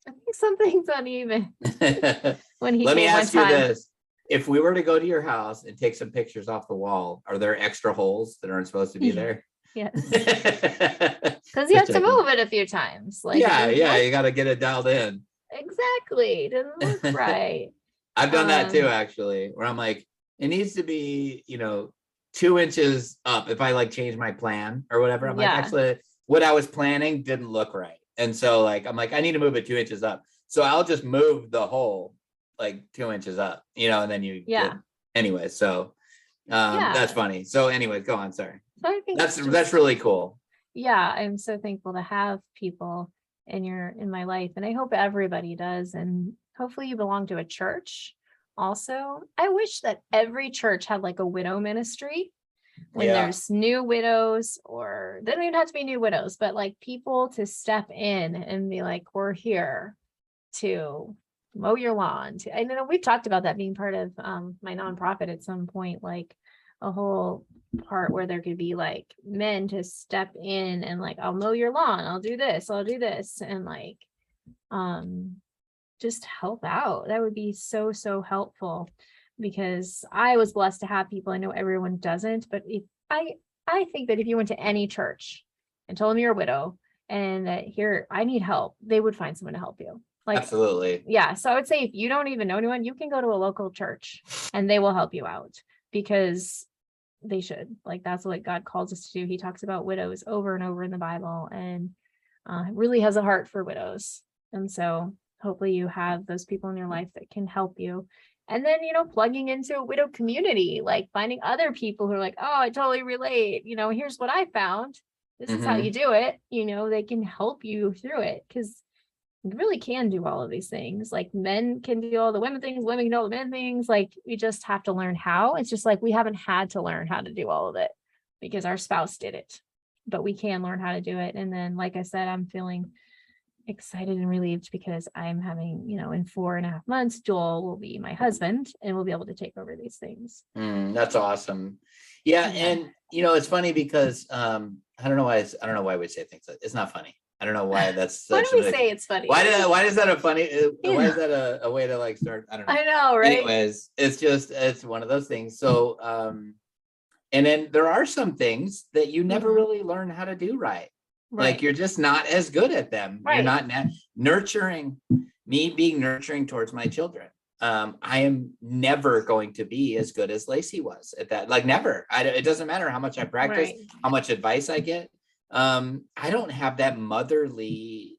think something's uneven when he Let me ask you this. If we were to go to your house and take some pictures off the wall, are there extra holes that aren't supposed to be there? Yes. Because you have to move it a few times. Like, you got to get it dialed in. Exactly. It doesn't look right. I've done that too, actually, where I'm like, it needs to be, 2 inches up. If I like change my plan or whatever, I'm like, actually, what I was planning didn't look right. And so like, I'm like, I need to move it 2 inches up. So I'll just move the hole like 2 inches up, and then anyway. So that's funny. So anyway, go on. Sorry. So I think that's really cool. Yeah. I'm so thankful to have people in my life, and I hope everybody does. And hopefully you belong to a church. Also, I wish that every church had like a widow ministry when there's new widows, or they don't even have to be new widows, but like people to step in and be like, we're here to mow your lawn. I know we've talked about that being part of my nonprofit at some point, like a whole part where there could be like men to step in and like, I'll mow your lawn, I'll do this, and like just help out. That would be so, so helpful, because I was blessed to have people. I know everyone doesn't, but if I think that if you went to any church and told them you're a widow and that here, I need help, they would find someone to help you. Like, absolutely. Yeah. So I would say if you don't even know anyone, you can go to a local church and they will help you out, because they should. Like, that's what God calls us to do. He talks about widows over and over in the Bible, and really has a heart for widows. And so hopefully you have those people in your life that can help you. And then, plugging into a widow community, like finding other people who are like, oh, I totally relate. Here's what I found. This is how you do it. They can help you through it, because you really can do all of these things. Like, men can do all the women things, women can do all the men things. Like, we just have to learn how. It's just like we haven't had to learn how to do all of it because our spouse did it, but we can learn how to do it. And then, like I said, I'm feeling excited and relieved because I'm having, in 4.5 months, Joel will be my husband and we'll be able to take over these things. That's awesome. Yeah. And, it's funny because I don't know why we say things like it's not funny. I don't know why that's why do we say it's funny? Why is that a funny? Why is that a way to like start? I don't know. I know, right? Anyways, it's one of those things. So, and then there are some things that you never really learn how to do right. Like, you're just not as good at them. Right. You're not nurturing. Me being nurturing towards my children. I am never going to be as good as Lacey was at that. Like, never. It doesn't matter how much I practice, how much advice I get. I don't have that motherly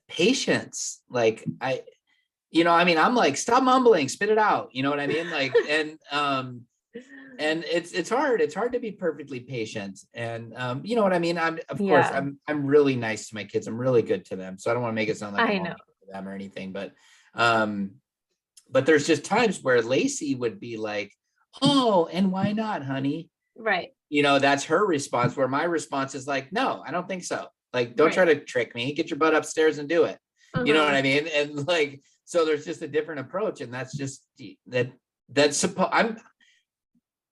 patience. Like, I'm like, stop mumbling, spit it out. You know what I mean? Like, and it's hard to be perfectly patient. And you know what I mean? I'm really nice to my kids. I'm really good to them. So I don't want to make it sound like I'm all for them or anything, but there's just times where Lacey would be like, oh, and why not, honey? Right. That's her response, where my response is like, no, I don't think so. Like, don't try to trick me. Get your butt upstairs and do it. You know what I mean? And like, so there's just a different approach. And that's just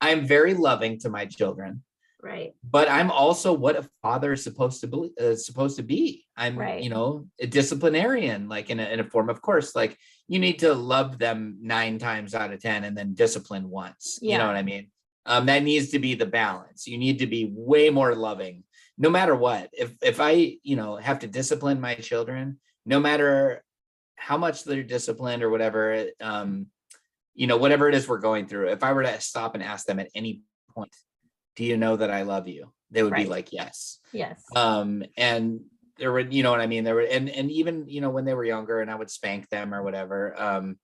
I'm very loving to my children. Right. But I'm also what a father is supposed to be. I'm, a disciplinarian, like in a form, of course, like you need to love them 9 times out of 10 and then discipline once. You know what I mean? That needs to be the balance. You need to be way more loving, no matter what. If I, have to discipline my children, no matter how much they're disciplined or whatever, whatever it is we're going through, if I were to stop and ask them at any point, do you know that I love you? They would be like, yes. Yes. And there were, you know what I mean? There were, and even, when they were younger and I would spank them or whatever,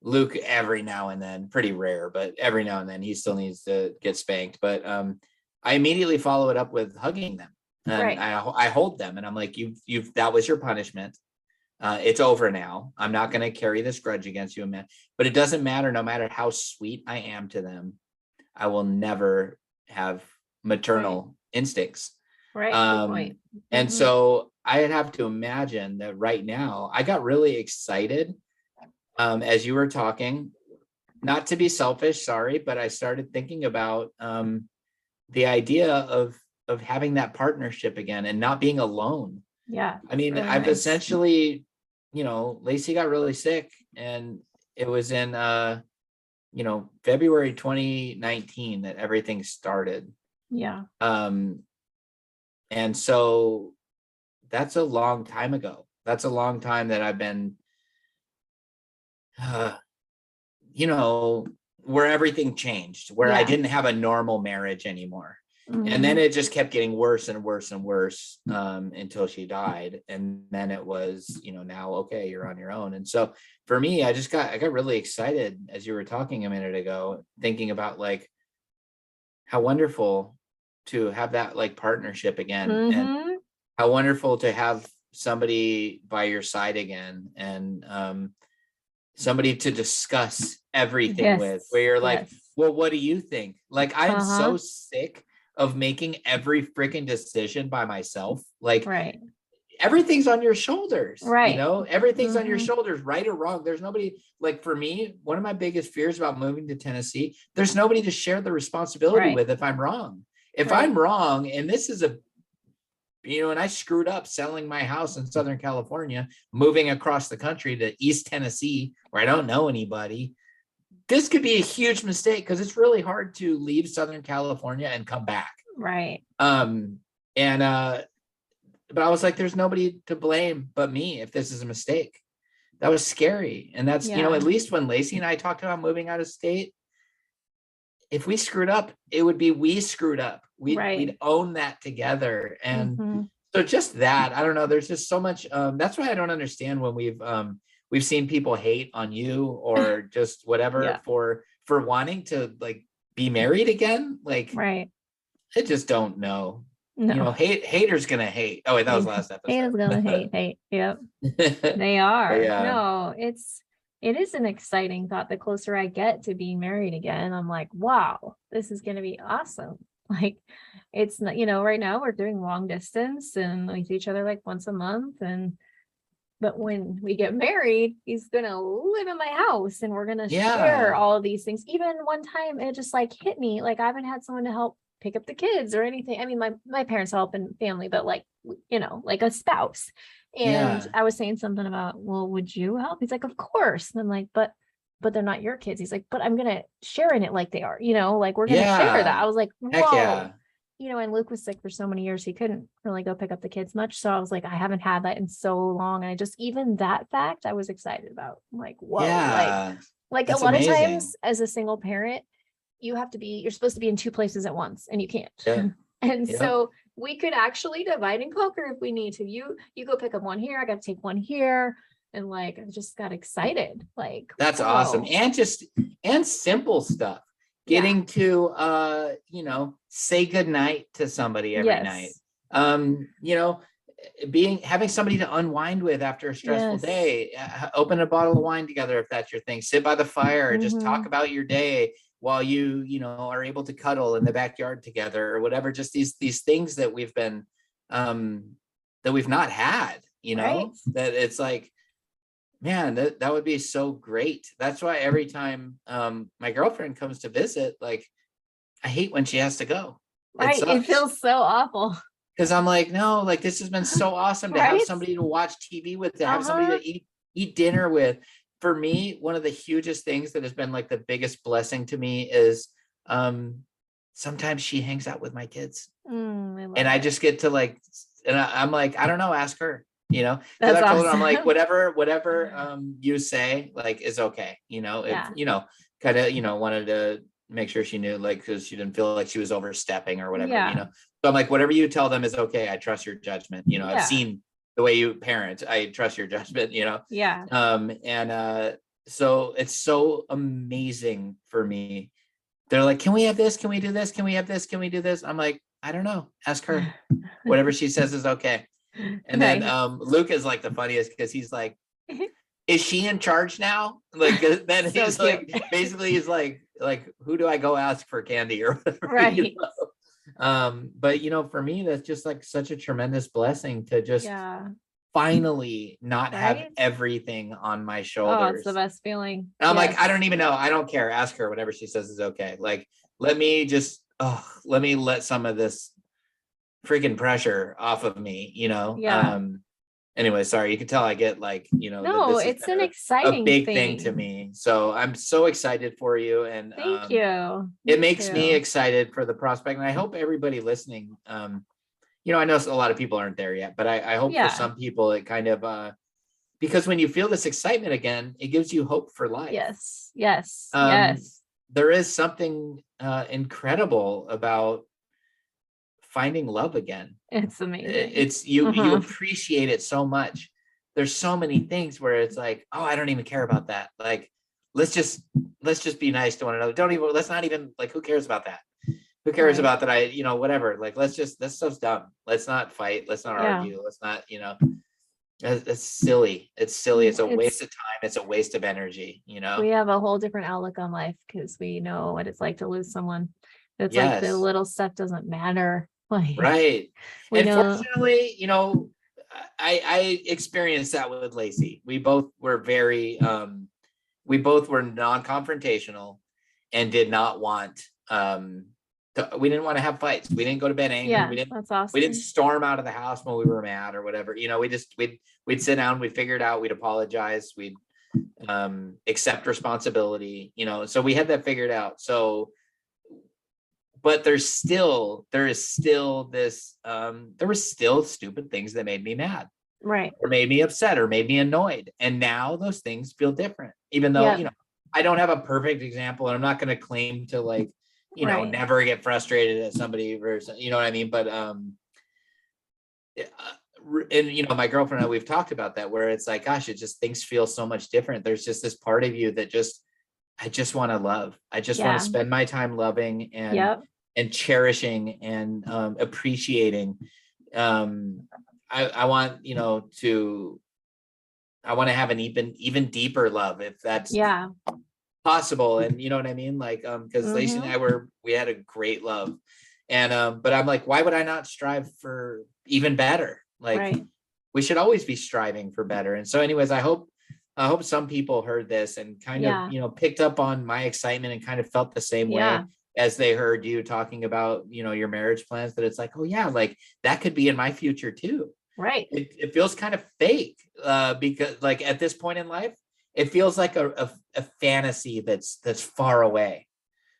Luke, every now and then, pretty rare, but every now and then he still needs to get spanked. But I immediately follow it up with hugging them. And I hold them and I'm like, that was your punishment. It's over now. I'm not going to carry this grudge against you, man. But it doesn't matter. No matter how sweet I am to them, I will never have maternal instincts. Right. Good point. And so I'd have to imagine that right now I got really excited as you were talking, not to be selfish, sorry, but I started thinking about the idea of having that partnership again and not being alone. Yeah. I mean, I've essentially, Lacey got really sick and it was in, February 2019 that everything started. Yeah. And so that's a long time ago. That's a long time that I've been, where everything changed, where I didn't have a normal marriage anymore. And then it just kept getting worse and worse and worse until she died. And then it was, now, okay, you're on your own. And so for me, I got really excited as you were talking a minute ago, thinking about like how wonderful to have that like partnership again, and how wonderful to have somebody by your side again, and somebody to discuss everything with, where you're like, well, what do you think? Like, I'm so sick of making every freaking decision by myself. Like, everything's on your shoulders, right. everything's on your shoulders, right or wrong. There's nobody, like for me, one of my biggest fears about moving to Tennessee, there's nobody to share the responsibility with if I'm wrong. If I'm wrong, and this is and I screwed up selling my house in Southern California, moving across the country to East Tennessee, where I don't know anybody. This could be a huge mistake because it's really hard to leave Southern California and come back. Right. But I was like, there's nobody to blame but me if this is a mistake. That was scary. And that's, at least when Lacey and I talked about moving out of state, if we screwed up, it would be we screwed up. We'd own that together. And so just that, I don't know, there's just so much. That's why I don't understand when we've seen people hate on you or just whatever for wanting to like be married again. Like, I just don't know. No. Haters gonna hate. Oh wait, that was last episode. Haters gonna hate. Yep. They are. No, it is an exciting thought. The closer I get to being married again, I'm like, wow, this is gonna be awesome. Like, it's not, right now we're doing long distance and we see each other like once a month. But when we get married, he's gonna live in my house and we're gonna share all of these things. Even one time it just like hit me, like I haven't had someone to help pick up the kids or anything. I mean, my parents help in family, but like, like a spouse. And I was saying something about, well, would you help? He's like, of course. And I'm like, but they're not your kids. He's like, but I'm going to share in it like they are, like we're going to share that. I was like, whoa. And Luke was sick for so many years. He couldn't really go pick up the kids much. So I was like, I haven't had that in so long. And even that fact, I was excited about. I'm like, whoa, like a lot of times as a single parent, you're supposed to be in two places at once and you can't. And so we could actually divide and conquer if we need to. You go pick up one here, I got to take one here. And like, I just got excited. Like, that's awesome. And simple stuff. Getting to, say goodnight to somebody every night. Having somebody to unwind with after a stressful day, open a bottle of wine together if that's your thing. Sit by the fire and just talk about your day while you are able to cuddle in the backyard together or whatever. Just these things that we've been that we've not had. That it's like, man, that would be so great. That's why every time my girlfriend comes to visit, like I hate when she has to go. It feels so awful. Because I'm like, no, like this has been so awesome to have somebody to watch TV with, to have somebody to eat dinner with. For me, one of the hugest things that has been like the biggest blessing to me is sometimes she hangs out with my kids. I just get to like, and I'm like, I don't know, ask her, because I told her, I'm like, whatever you say, like, is okay. If, kind of, wanted to make sure she knew, like, because she didn't feel like she was overstepping or whatever, So I'm like, whatever you tell them is okay. I trust your judgment. I've seen the way you parent. I trust your judgment, so it's so amazing for me. They're like, can we have this? Can we do this? Can we have this? Can we do this? I'm like, I don't know. Ask her. Whatever she says is okay. And then Luke is like the funniest because he's like, is she in charge now? Like then so he's cute. Like, basically he's like, who do I go ask for candy or whatever? Right. But for me, that's just like such a tremendous blessing to just finally not have everything on my shoulders. Oh, it's the best feeling. And I'm like, I don't even know. I don't care. Ask her. Whatever she says is okay. Like, let me let some of this freaking pressure off of me, Anyway, sorry, you can tell I get like, no, it's an exciting big thing to me. So I'm so excited for you. And thank you. It makes me excited for the prospect. And I hope everybody listening, I know a lot of people aren't there yet, but I hope for some people it kind of, because when you feel this excitement again, it gives you hope for life. Yes. There is something incredible about finding love again. It's amazing. It's you appreciate it so much. There's so many things where it's like, oh, I don't even care about that. Like, let's just be nice to one another. Let's not even like, who cares about that? Who cares about that? Whatever. Like, this stuff's dumb. Let's not fight. Let's not argue. Let's not, it's silly. It's silly. It's a waste of time. It's a waste of energy, We have a whole different outlook on life because we know what it's like to lose someone. It's like the little stuff doesn't matter. Like, right. And fortunately, I experienced that with Lacey. We both were non-confrontational and did not want, we didn't want to have fights. We didn't go to bed angry. Yeah, that's awesome. We didn't storm out of the house when we were mad or whatever. We'd sit down, we'd figure it out, we'd apologize, we'd accept responsibility, so we had that figured out. So, but there is still this, there were still stupid things that made me mad. Right. Or made me upset or made me annoyed. And now those things feel different, even though, I don't have a perfect example, and I'm not going to claim to right. Never get frustrated at somebody versus, you know what I mean? But, and, my girlfriend and I, we've talked about that, where it's like, gosh, things feel so much different. There's just this part of you that I just want to love. I just want to spend my time loving and cherishing and appreciating. I want, I want to have an even deeper love, if that's possible. And you know what I mean? Like, because Lacey and I we had a great love. And but I'm like, why would I not strive for even better? Like, we should always be striving for better. And so anyways, I hope some people heard this and kind of, picked up on my excitement and kind of felt the same way as they heard you talking about, your marriage plans, that it's like, oh yeah, like that could be in my future too. Right. It feels kind of fake, because like at this point in life, it feels like a fantasy that's far away.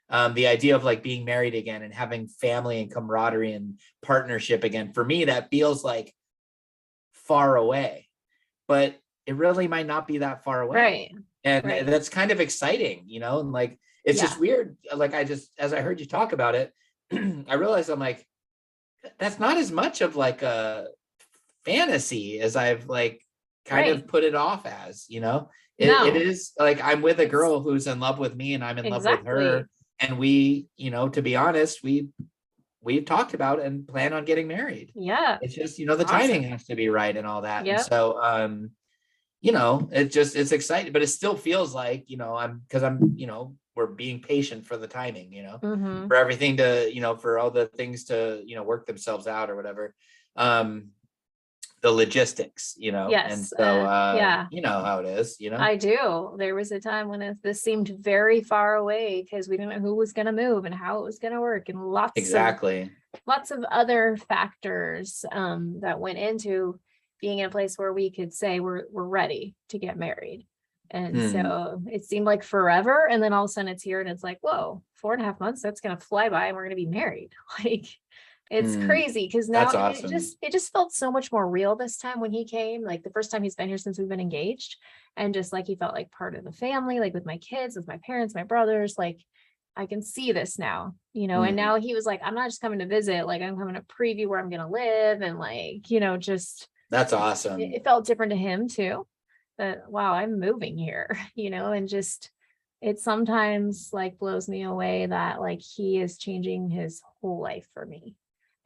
The idea of like being married again and having family and camaraderie and partnership again, for me, that feels like far away, but it really might not be that far away. Right. And that's kind of exciting, and like, it's just weird. Like, as I heard you talk about it, I realized I'm like, that's not as much of like a fantasy as I've like kind of put it off as, it is like, I'm with a girl who's in love with me and I'm in love with her. And we, to be honest, we've talked about and plan on getting married. Yeah. It's just, the timing has to be right and all that. And so, it's exciting, but it still feels like, we're being patient for the timing, for everything to, for all the things to, work themselves out or whatever. The logistics, Yes. and so, you know how it is, I do. There was a time when this seemed very far away because we didn't know who was going to move and how it was going to work, and lots of other factors that went into being in a place where we could say we're ready to get married. And so it seemed like forever. And then all of a sudden it's here and it's like, whoa, 4.5 months, that's going to fly by and we're going to be married. Like, it's crazy because now awesome. it just felt so much more real this time when he came, like the first time he's been here since we've been engaged. And just like, he felt like part of the family, like with my kids, with my parents, my brothers, like I can see this now, and now he was like, I'm not just coming to visit, like I'm coming to preview where I'm going to live. And like, just, that's awesome. It felt different to him too, that, wow, I'm moving here, and just, it sometimes like blows me away that like he is changing his whole life for me.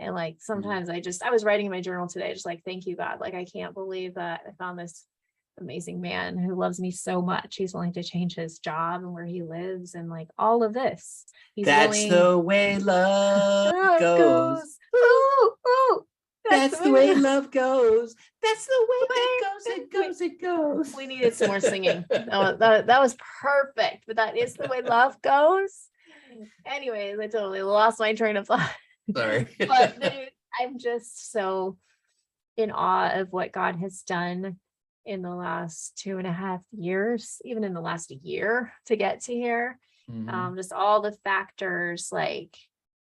And like, sometimes I was writing in my journal today, just like, thank you, God. Like, I can't believe that I found this amazing man who loves me so much. He's willing to change his job and where he lives and like all of this. That's the way love goes. Ooh, ooh. That's the way love goes. That's the way it goes. We needed some more singing. That was perfect, but that is the way love goes. Anyways, I totally lost my train of thought. Sorry. But dude, I'm just so in awe of what God has done in the last 2.5 years, even in the last year to get to here. Just all the factors, like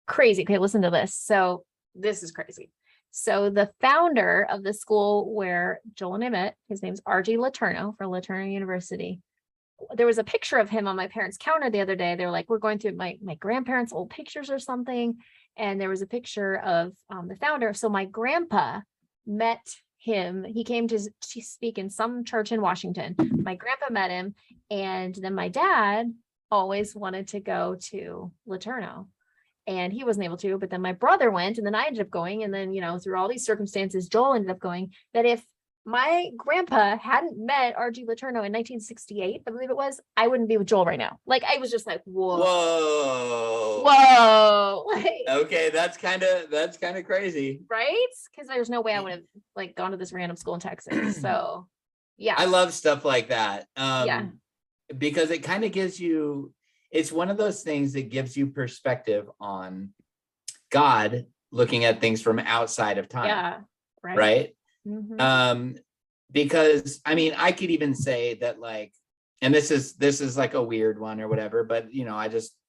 crazy. Okay, listen to this. So this is crazy. So the founder of the school where Joel and I met, his name's R.G. Letourneau for Letourneau University. There was a picture of him on my parents' counter the other day. They were like, we're going through my grandparents' old pictures or something. And there was a picture of the founder. So my grandpa met him. He came to speak in some church in Washington. My grandpa met him. And then my dad always wanted to go to Letourneau. And he wasn't able to, but then my brother went, and then I ended up going. And then, through all these circumstances, Joel ended up going. That if my grandpa hadn't met RG Letourneau in 1968, I believe it was, I wouldn't be with Joel right now. Like, I was just like, whoa. Like, okay, that's kind of crazy, right? Because there's no way I would have like gone to this random school in Texas. So yeah, I love stuff like that. Yeah. Because it kind of gives you, it's one of those things that gives you perspective on God looking at things from outside of time. Yeah. Right. Because I mean, I could even say that, like, and this is like a weird one or whatever, but you know,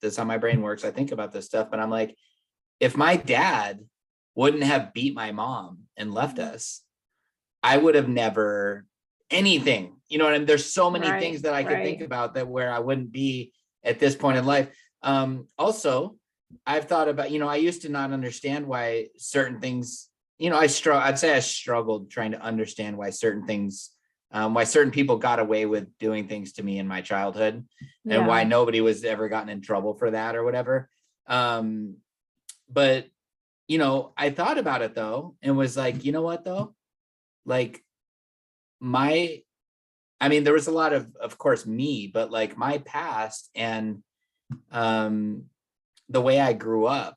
that's how my brain works. I think about this stuff, but I'm like, if my dad wouldn't have beat my mom and left us, I would have never anything, you know what I mean? There's so many things that I could think about that where I wouldn't be at this point in life. Also, I've thought about, you know, I used to not understand why certain things, you know, I'd say I struggled trying to understand why certain things, why certain people got away with doing things to me in my childhood, and why nobody was ever gotten in trouble for that or whatever. But, you know, I thought about it though, and was like, you know what though? Like I mean, there was a lot of course, me, but like my past and the way I grew up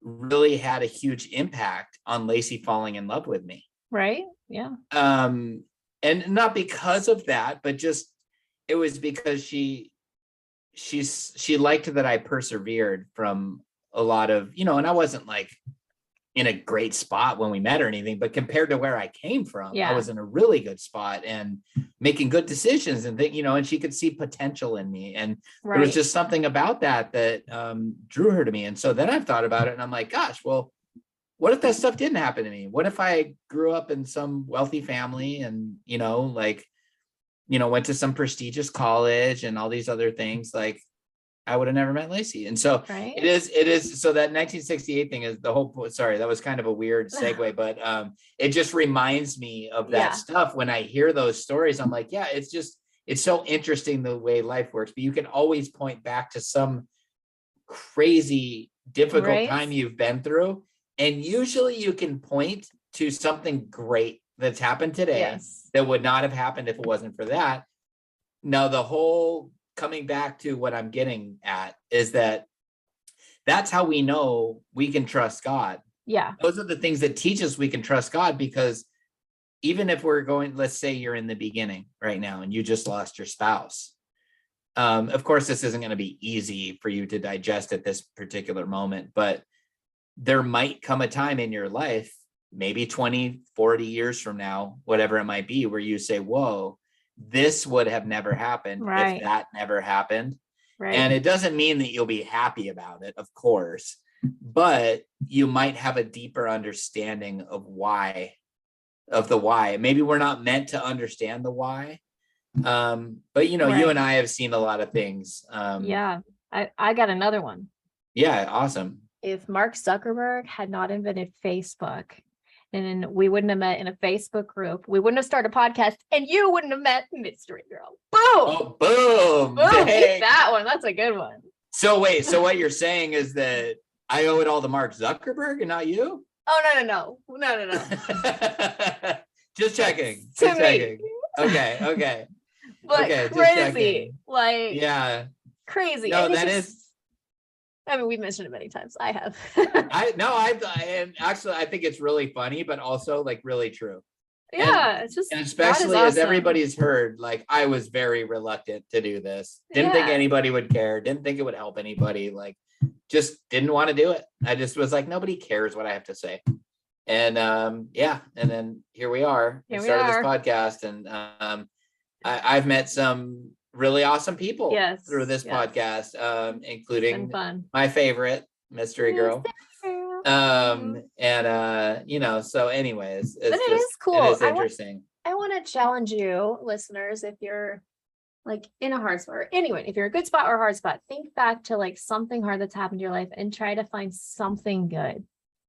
really had a huge impact on Lacey falling in love with me. Right. Yeah. And not because of that, but just, it was because she liked that I persevered from a lot of, you know, and I wasn't like in a great spot when we met or anything, but compared to where I came from, I was in a really good spot and making good decisions and you know, and she could see potential in me. And there was just something about that drew her to me. And so then I've thought about it and I'm like, gosh, well, what if that stuff didn't happen to me? What if I grew up in some wealthy family and, you know, like, you know, went to some prestigious college and all these other things, like, I would have never met Lacey. And so it is. So that 1968 thing is the whole, sorry, that was kind of a weird segue, but it just reminds me of that stuff. When I hear those stories, I'm like, yeah, it's so interesting the way life works, but you can always point back to some crazy, difficult time you've been through. And usually you can point to something great that's happened today that would not have happened if it wasn't for that. Now, the whole coming back to what I'm getting at is that's how we know we can trust God. Yeah. Those are the things that teach us we can trust God, because even if we're going, let's say you're in the beginning right now and you just lost your spouse. Of course, this isn't going to be easy for you to digest at this particular moment, but there might come a time in your life, maybe 20, 40 years from now, whatever it might be, where you say, whoa, this would have never happened if that never happened. And it doesn't mean that you'll be happy about it, of course, but you might have a deeper understanding of the why. Maybe we're not meant to understand the why. But you know, you and I have seen a lot of things. I got another one. Yeah. Awesome. If Mark Zuckerberg had not invented Facebook, and we wouldn't have met in a Facebook group, we wouldn't have started a podcast, and you wouldn't have met Mystery Girl. Boom! Oh, boom! Boom! Take that one. That's a good one. So wait, so what you're saying is that I owe it all to Mark Zuckerberg and not you? Oh, no. Just checking. Just checking. Okay. But okay, crazy. Like, yeah. Crazy. No, that is. I mean, we've mentioned it many times. I have. and actually I think it's really funny, but also like really true. Yeah, it's just, and especially as everybody's heard, like I was very reluctant to do this. Didn't think anybody would care. Didn't think it would help anybody. Like, just didn't want to do it. I just was like, nobody cares what I have to say. And and then here we are. We started this podcast, and I've met some really awesome people through this podcast, including my favorite Mystery Girl. You know, so anyways, it is cool. It is interesting. I want to challenge you, listeners, if you're like in a hard spot, or anyone, if you're a good spot or a hard spot, think back to like something hard that's happened in your life and try to find something good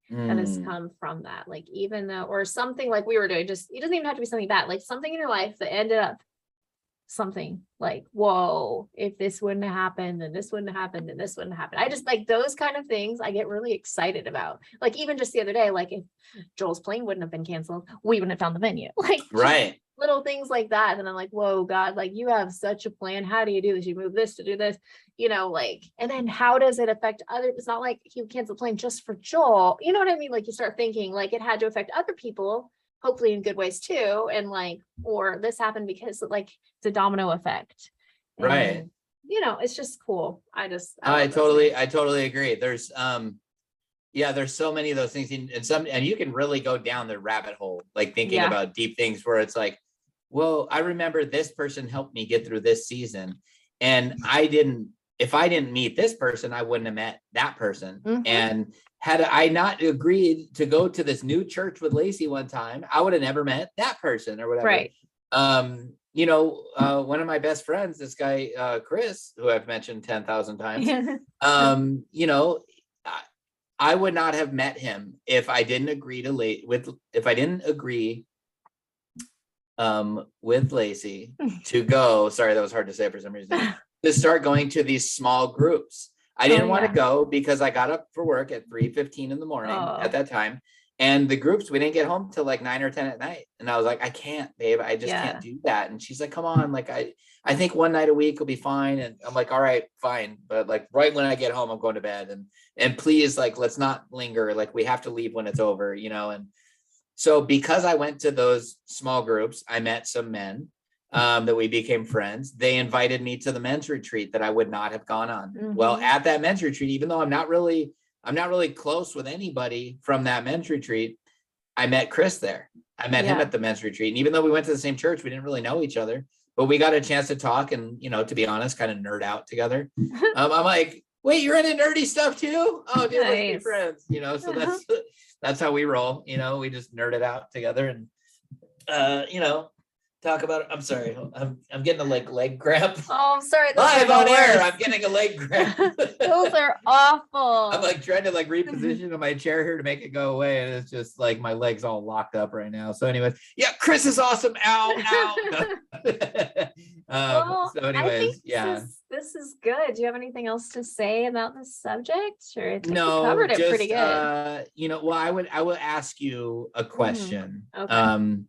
that has come from that. Like, even though, or something like we were doing, just, it doesn't even have to be something bad, like something in your life that ended up something like, whoa, if this wouldn't have happened, then this wouldn't have happened, and this wouldn't happen. I just like those kind of things I get really excited about. Like even just the other day, like if Joel's plane wouldn't have been canceled, we wouldn't have found the venue. Like right. Little things like that. And I'm like, whoa, God, like you have such a plan. How do you do this? You move this to do this, like, and then how does it affect others? It's not like he canceled the plane just for Joel. You know what I mean? Like you start thinking like it had to affect other people, hopefully in good ways too. And like, or this happened because like it's a domino effect. Right. And, it's just cool. I totally agree. There's, there's so many of those things and you can really go down the rabbit hole, like thinking about deep things where it's like, well, I remember this person helped me get through this season. And if I didn't meet this person, I wouldn't have met that person. Mm-hmm. And had I not agreed to go to this new church with Lacey one time, I would have never met that person or whatever. Right. One of my best friends, this guy, Chris, who I've mentioned 10,000 times, I would not have met him if I didn't agree with Lacey to go. Sorry, that was hard to say for some reason. To start going to these small groups. I didn't want to go because I got up for work at 3:15 in the morning at that time. And the groups, we didn't get home till like 9 or 10 at night. And I was like, I can't, babe. I just can't do that. And she's like, come on. Like, I think one night a week will be fine. And I'm like, all right, fine. But like right when I get home, I'm going to bed. And please, like, let's not linger. Like we have to leave when it's over, And so because I went to those small groups, I met some men that we became friends. They invited me to the men's retreat that I would not have gone on. Mm-hmm. Well, at that men's retreat, even though I'm not really close with anybody from that men's retreat, I met Chris there. I met him at the men's retreat. And even though we went to the same church, we didn't really know each other, but we got a chance to talk and, to be honest, kind of nerd out together. I'm like, wait, you're into nerdy stuff too? Oh, dude, let's be friends, so that's how we roll. We just nerd it out together and, talk about it. I'm sorry. I'm getting a leg grab. Oh, I'm sorry. Live on air. I'm getting a leg grab. Those are awful. I'm like trying to like reposition on my chair here to make it go away. And it's just like my leg's all locked up right now. So anyways, Chris is awesome. Ow. So anyways, This is good. Do you have anything else to say about this subject? Or I think no, you covered it pretty good. Well, I will ask you a question. Okay.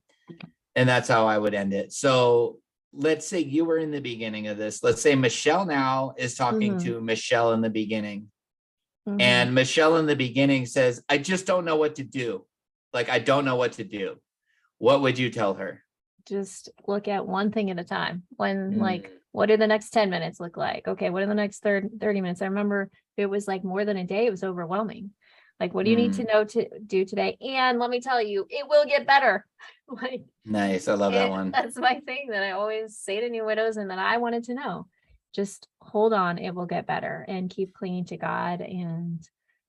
And that's how I would end it. So let's say you were in the beginning of this. Let's say Michelle now is talking to Michelle in the beginning. Mm-hmm. And Michelle in the beginning says, I just don't know what to do. Like, I don't know what to do. What would you tell her? Just look at one thing at a time. Like, what do the next 10 minutes look like? Okay, what are the next 30 minutes? I remember it was like more than a day. It was overwhelming. Like, what do you need to know to do today? And let me tell you, it will get better. Like, nice. I love that one. That's my thing that I always say to new widows and that I wanted to know. Just hold on. It will get better and keep clinging to God and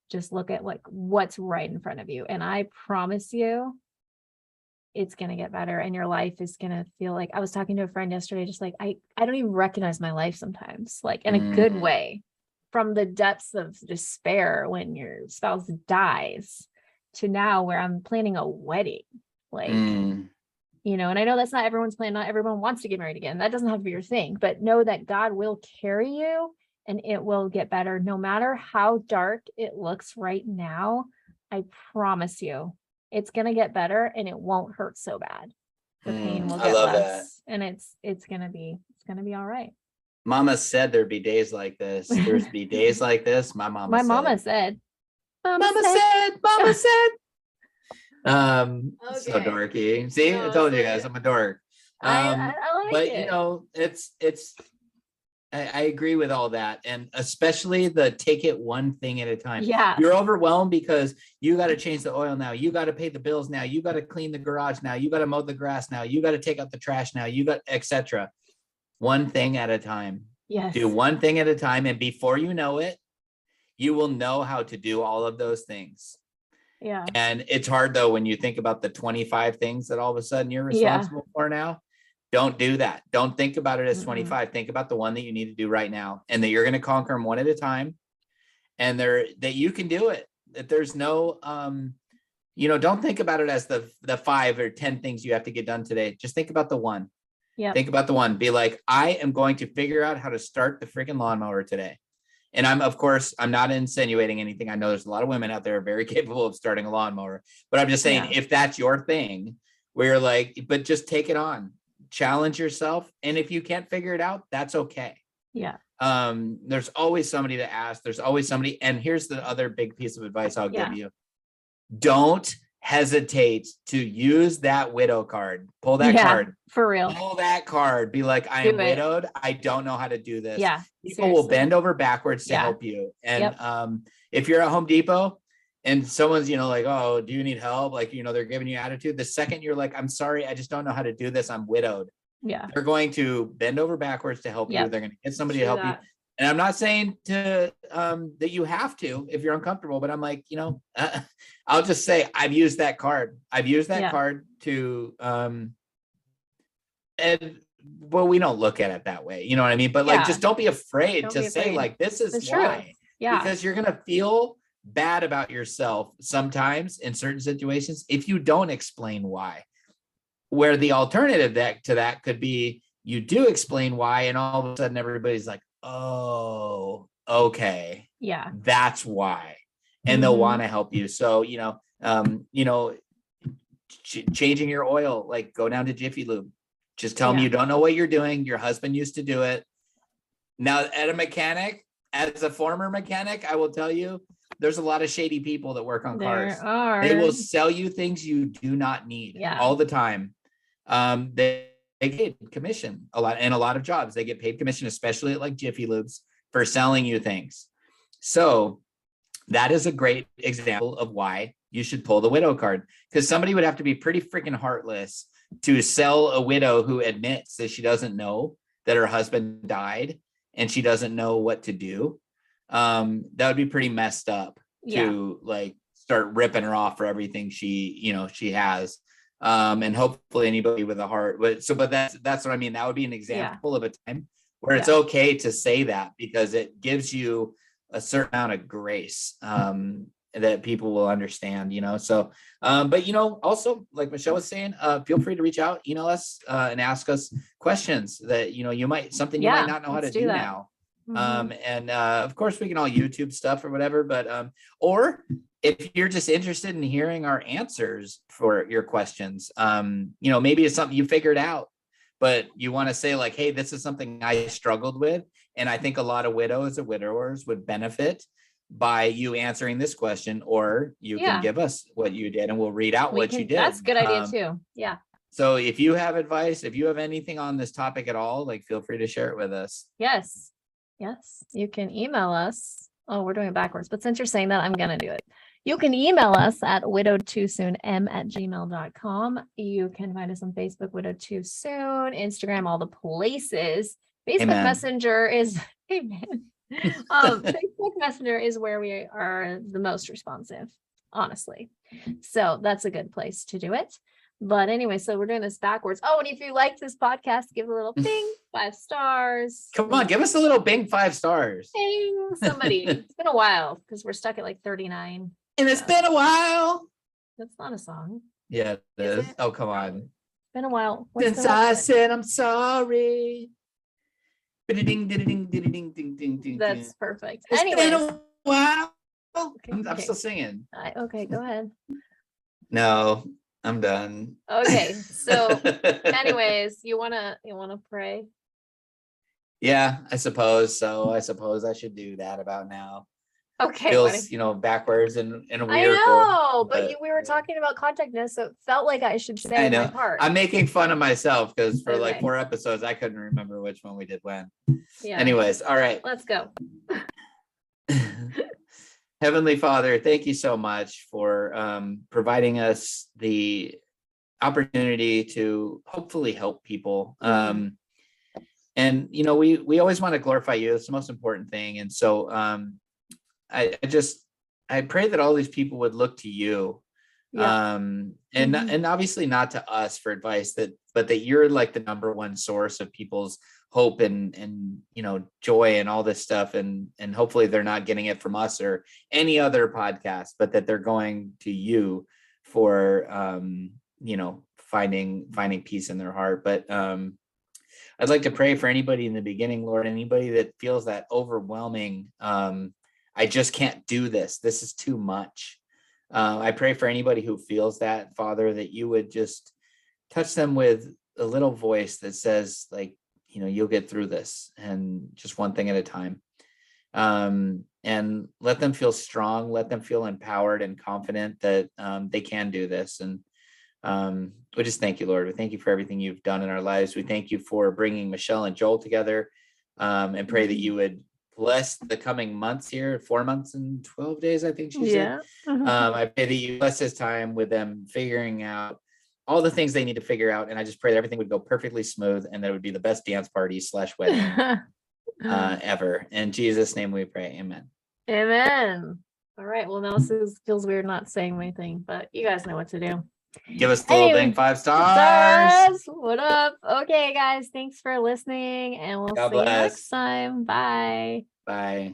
just look at like what's right in front of you. And I promise you, it's going to get better and your life is going to feel like, I was talking to a friend yesterday, just like, I don't even recognize my life sometimes, like in a good way. From the depths of despair when your spouse dies to now where I'm planning a wedding, like, and I know that's not everyone's plan. Not everyone wants to get married again. That doesn't have to be your thing, but know that God will carry you and it will get better. No matter how dark it looks right now, I promise you it's going to get better and it won't hurt so bad. The pain will get less and it's going to be all right. Mama said there'd be days like this. There'd be days like this. My mama said. Mama said. Okay. So dorky. See, I told you guys I'm a dork. I like it. It's I agree with all that. And especially the take it one thing at a time. Yeah. You're overwhelmed because you got to change the oil now. You got to pay the bills now. You got to clean the garage now. You got to mow the grass now. You got to take out the trash now. You got etc. One thing at a time. Yes. Do one thing at a time. And before you know it, you will know how to do all of those things. Yeah. And it's hard though, when you think about the 25 things that all of a sudden you're responsible for now. Don't do that. Don't think about it as 25. Think about the one that you need to do right now and that you're going to conquer them one at a time. And that you can do it. That there's no, don't think about it as the 5 or 10 things you have to get done today. Just think about the one. Yeah. Think about the one. Be like, I am going to figure out how to start the freaking lawnmower today. And of course, I'm not insinuating anything. I know there's a lot of women out there very capable of starting a lawnmower, but I'm just saying, if that's your thing, where you're like, but just take it on, challenge yourself. And if you can't figure it out, that's okay. Yeah. There's always somebody to ask. There's always somebody. And here's the other big piece of advice I'll give you. Don't hesitate to use that widow card. Pull that card. For real. Pull that card. Be like, I am widowed. I don't know how to do this. Yeah. People will bend over backwards to help you. And if you're at Home Depot and someone's, like, oh, do you need help? Like, they're giving you attitude. The second you're like, I'm sorry, I just don't know how to do this. I'm widowed. Yeah. They're going to bend over backwards to help you. They're going to get somebody to help you. And I'm not saying that you have to if you're uncomfortable, but I'm like, I'll just say I've used that card. I've used that card to, well, we don't look at it that way. You know what I mean? But like, just don't be afraid to say like, this is why. Yeah. Because you're going to feel bad about yourself sometimes in certain situations if you don't explain why. Where the alternative to that could be you do explain why, and all of a sudden everybody's like, oh, okay. Yeah. That's why. And they'll want to help you. So, changing your oil, like go down to Jiffy Lube. Just tell them you don't know what you're doing. Your husband used to do it. Now, as a former mechanic, I will tell you, there's a lot of shady people that work on cars. They will sell you things you do not need all the time. They get commission a lot, and a lot of jobs they get paid commission, especially at like Jiffy Lubes, for selling you things. So that is a great example of why you should pull the widow card, because somebody would have to be pretty freaking heartless to sell a widow who admits that she doesn't know that her husband died and she doesn't know what to do. That would be pretty messed up to like start ripping her off for everything she has. And hopefully anybody with a heart, but that's what I mean. That would be an example of a time where it's okay to say that, because it gives you a certain amount of grace, that people will understand, so, but, also like Michelle was saying, feel free to reach out, email us, and ask us questions that, you might not know how to do now. And of course we can all YouTube stuff or whatever, but, or if you're just interested in hearing our answers for your questions, maybe it's something you figured out, but you want to say like, hey, this is something I struggled with, and I think a lot of widows and widowers would benefit by you answering this question, or you can give us what you did and we'll read out what you did. That's a good idea too. Yeah. So if you have advice, if you have anything on this topic at all, like feel free to share it with us. Yes. You can email us. Oh, we're doing it backwards, but since you're saying that, I'm going to do it. You can email us at widowedtoosoonm@gmail.com. You can find us on Facebook, Widowed Too Soon, Instagram, all the places. Facebook Messenger is, Facebook Messenger is where we are the most responsive, honestly. So that's a good place to do it. But anyway, so we're doing this backwards. Oh, and if you like this podcast, give a little bing, 5 stars. Come on, give us a little bing, 5 stars. Bing, somebody. It's been a while because we're stuck at like 39. And it's been a while. That's not a song. Yeah, it is. Oh, come on. It's been a while. Since I said I'm sorry. Ding, ding, ding, ding, ding, ding, ding. That's perfect. It's been a while. I'm still singing. Okay, go ahead. No, I'm done. Okay, so anyways, you wanna pray? Yeah, I suppose so. I suppose I should do that about now. Okay. Feels, backwards and a weird. I know, but we were talking about contactness, so it felt like I should say my part. I'm making fun of myself because for like 4 episodes, I couldn't remember which one we did when. Yeah. Anyways, all right. Let's go. Heavenly Father, thank you so much for providing us the opportunity to hopefully help people. And we always want to glorify you. It's the most important thing. And so I pray that all these people would look to you, and obviously not to us for advice, but that you're like the number one source of people's hope and joy and all this stuff. And hopefully they're not getting it from us or any other podcast, but that they're going to you for, finding peace in their heart. But I'd like to pray for anybody in the beginning, Lord, anybody that feels that overwhelming, I just can't do this. This is too much. I pray for anybody who feels that, Father, that you would just touch them with a little voice that says, like, you'll get through this, and just one thing at a time. And let them feel strong, let them feel empowered and confident that they can do this. And we just thank you, Lord. We thank you for everything you've done in our lives. We thank you for bringing Michelle and Joel together, and pray that you would bless the coming months here, 4 months and 12 days, I think she said. I pray that you bless this time with them figuring out all the things they need to figure out. And I just pray that everything would go perfectly smooth, and that it would be the best dance party / wedding ever. In Jesus' name we pray. Amen. Amen. All right. Well, now this feels weird not saying anything, but you guys know what to do. Give us the little thing 5 stars. What up? Okay, guys. Thanks for listening, and we'll see you next time. Bye. Bye.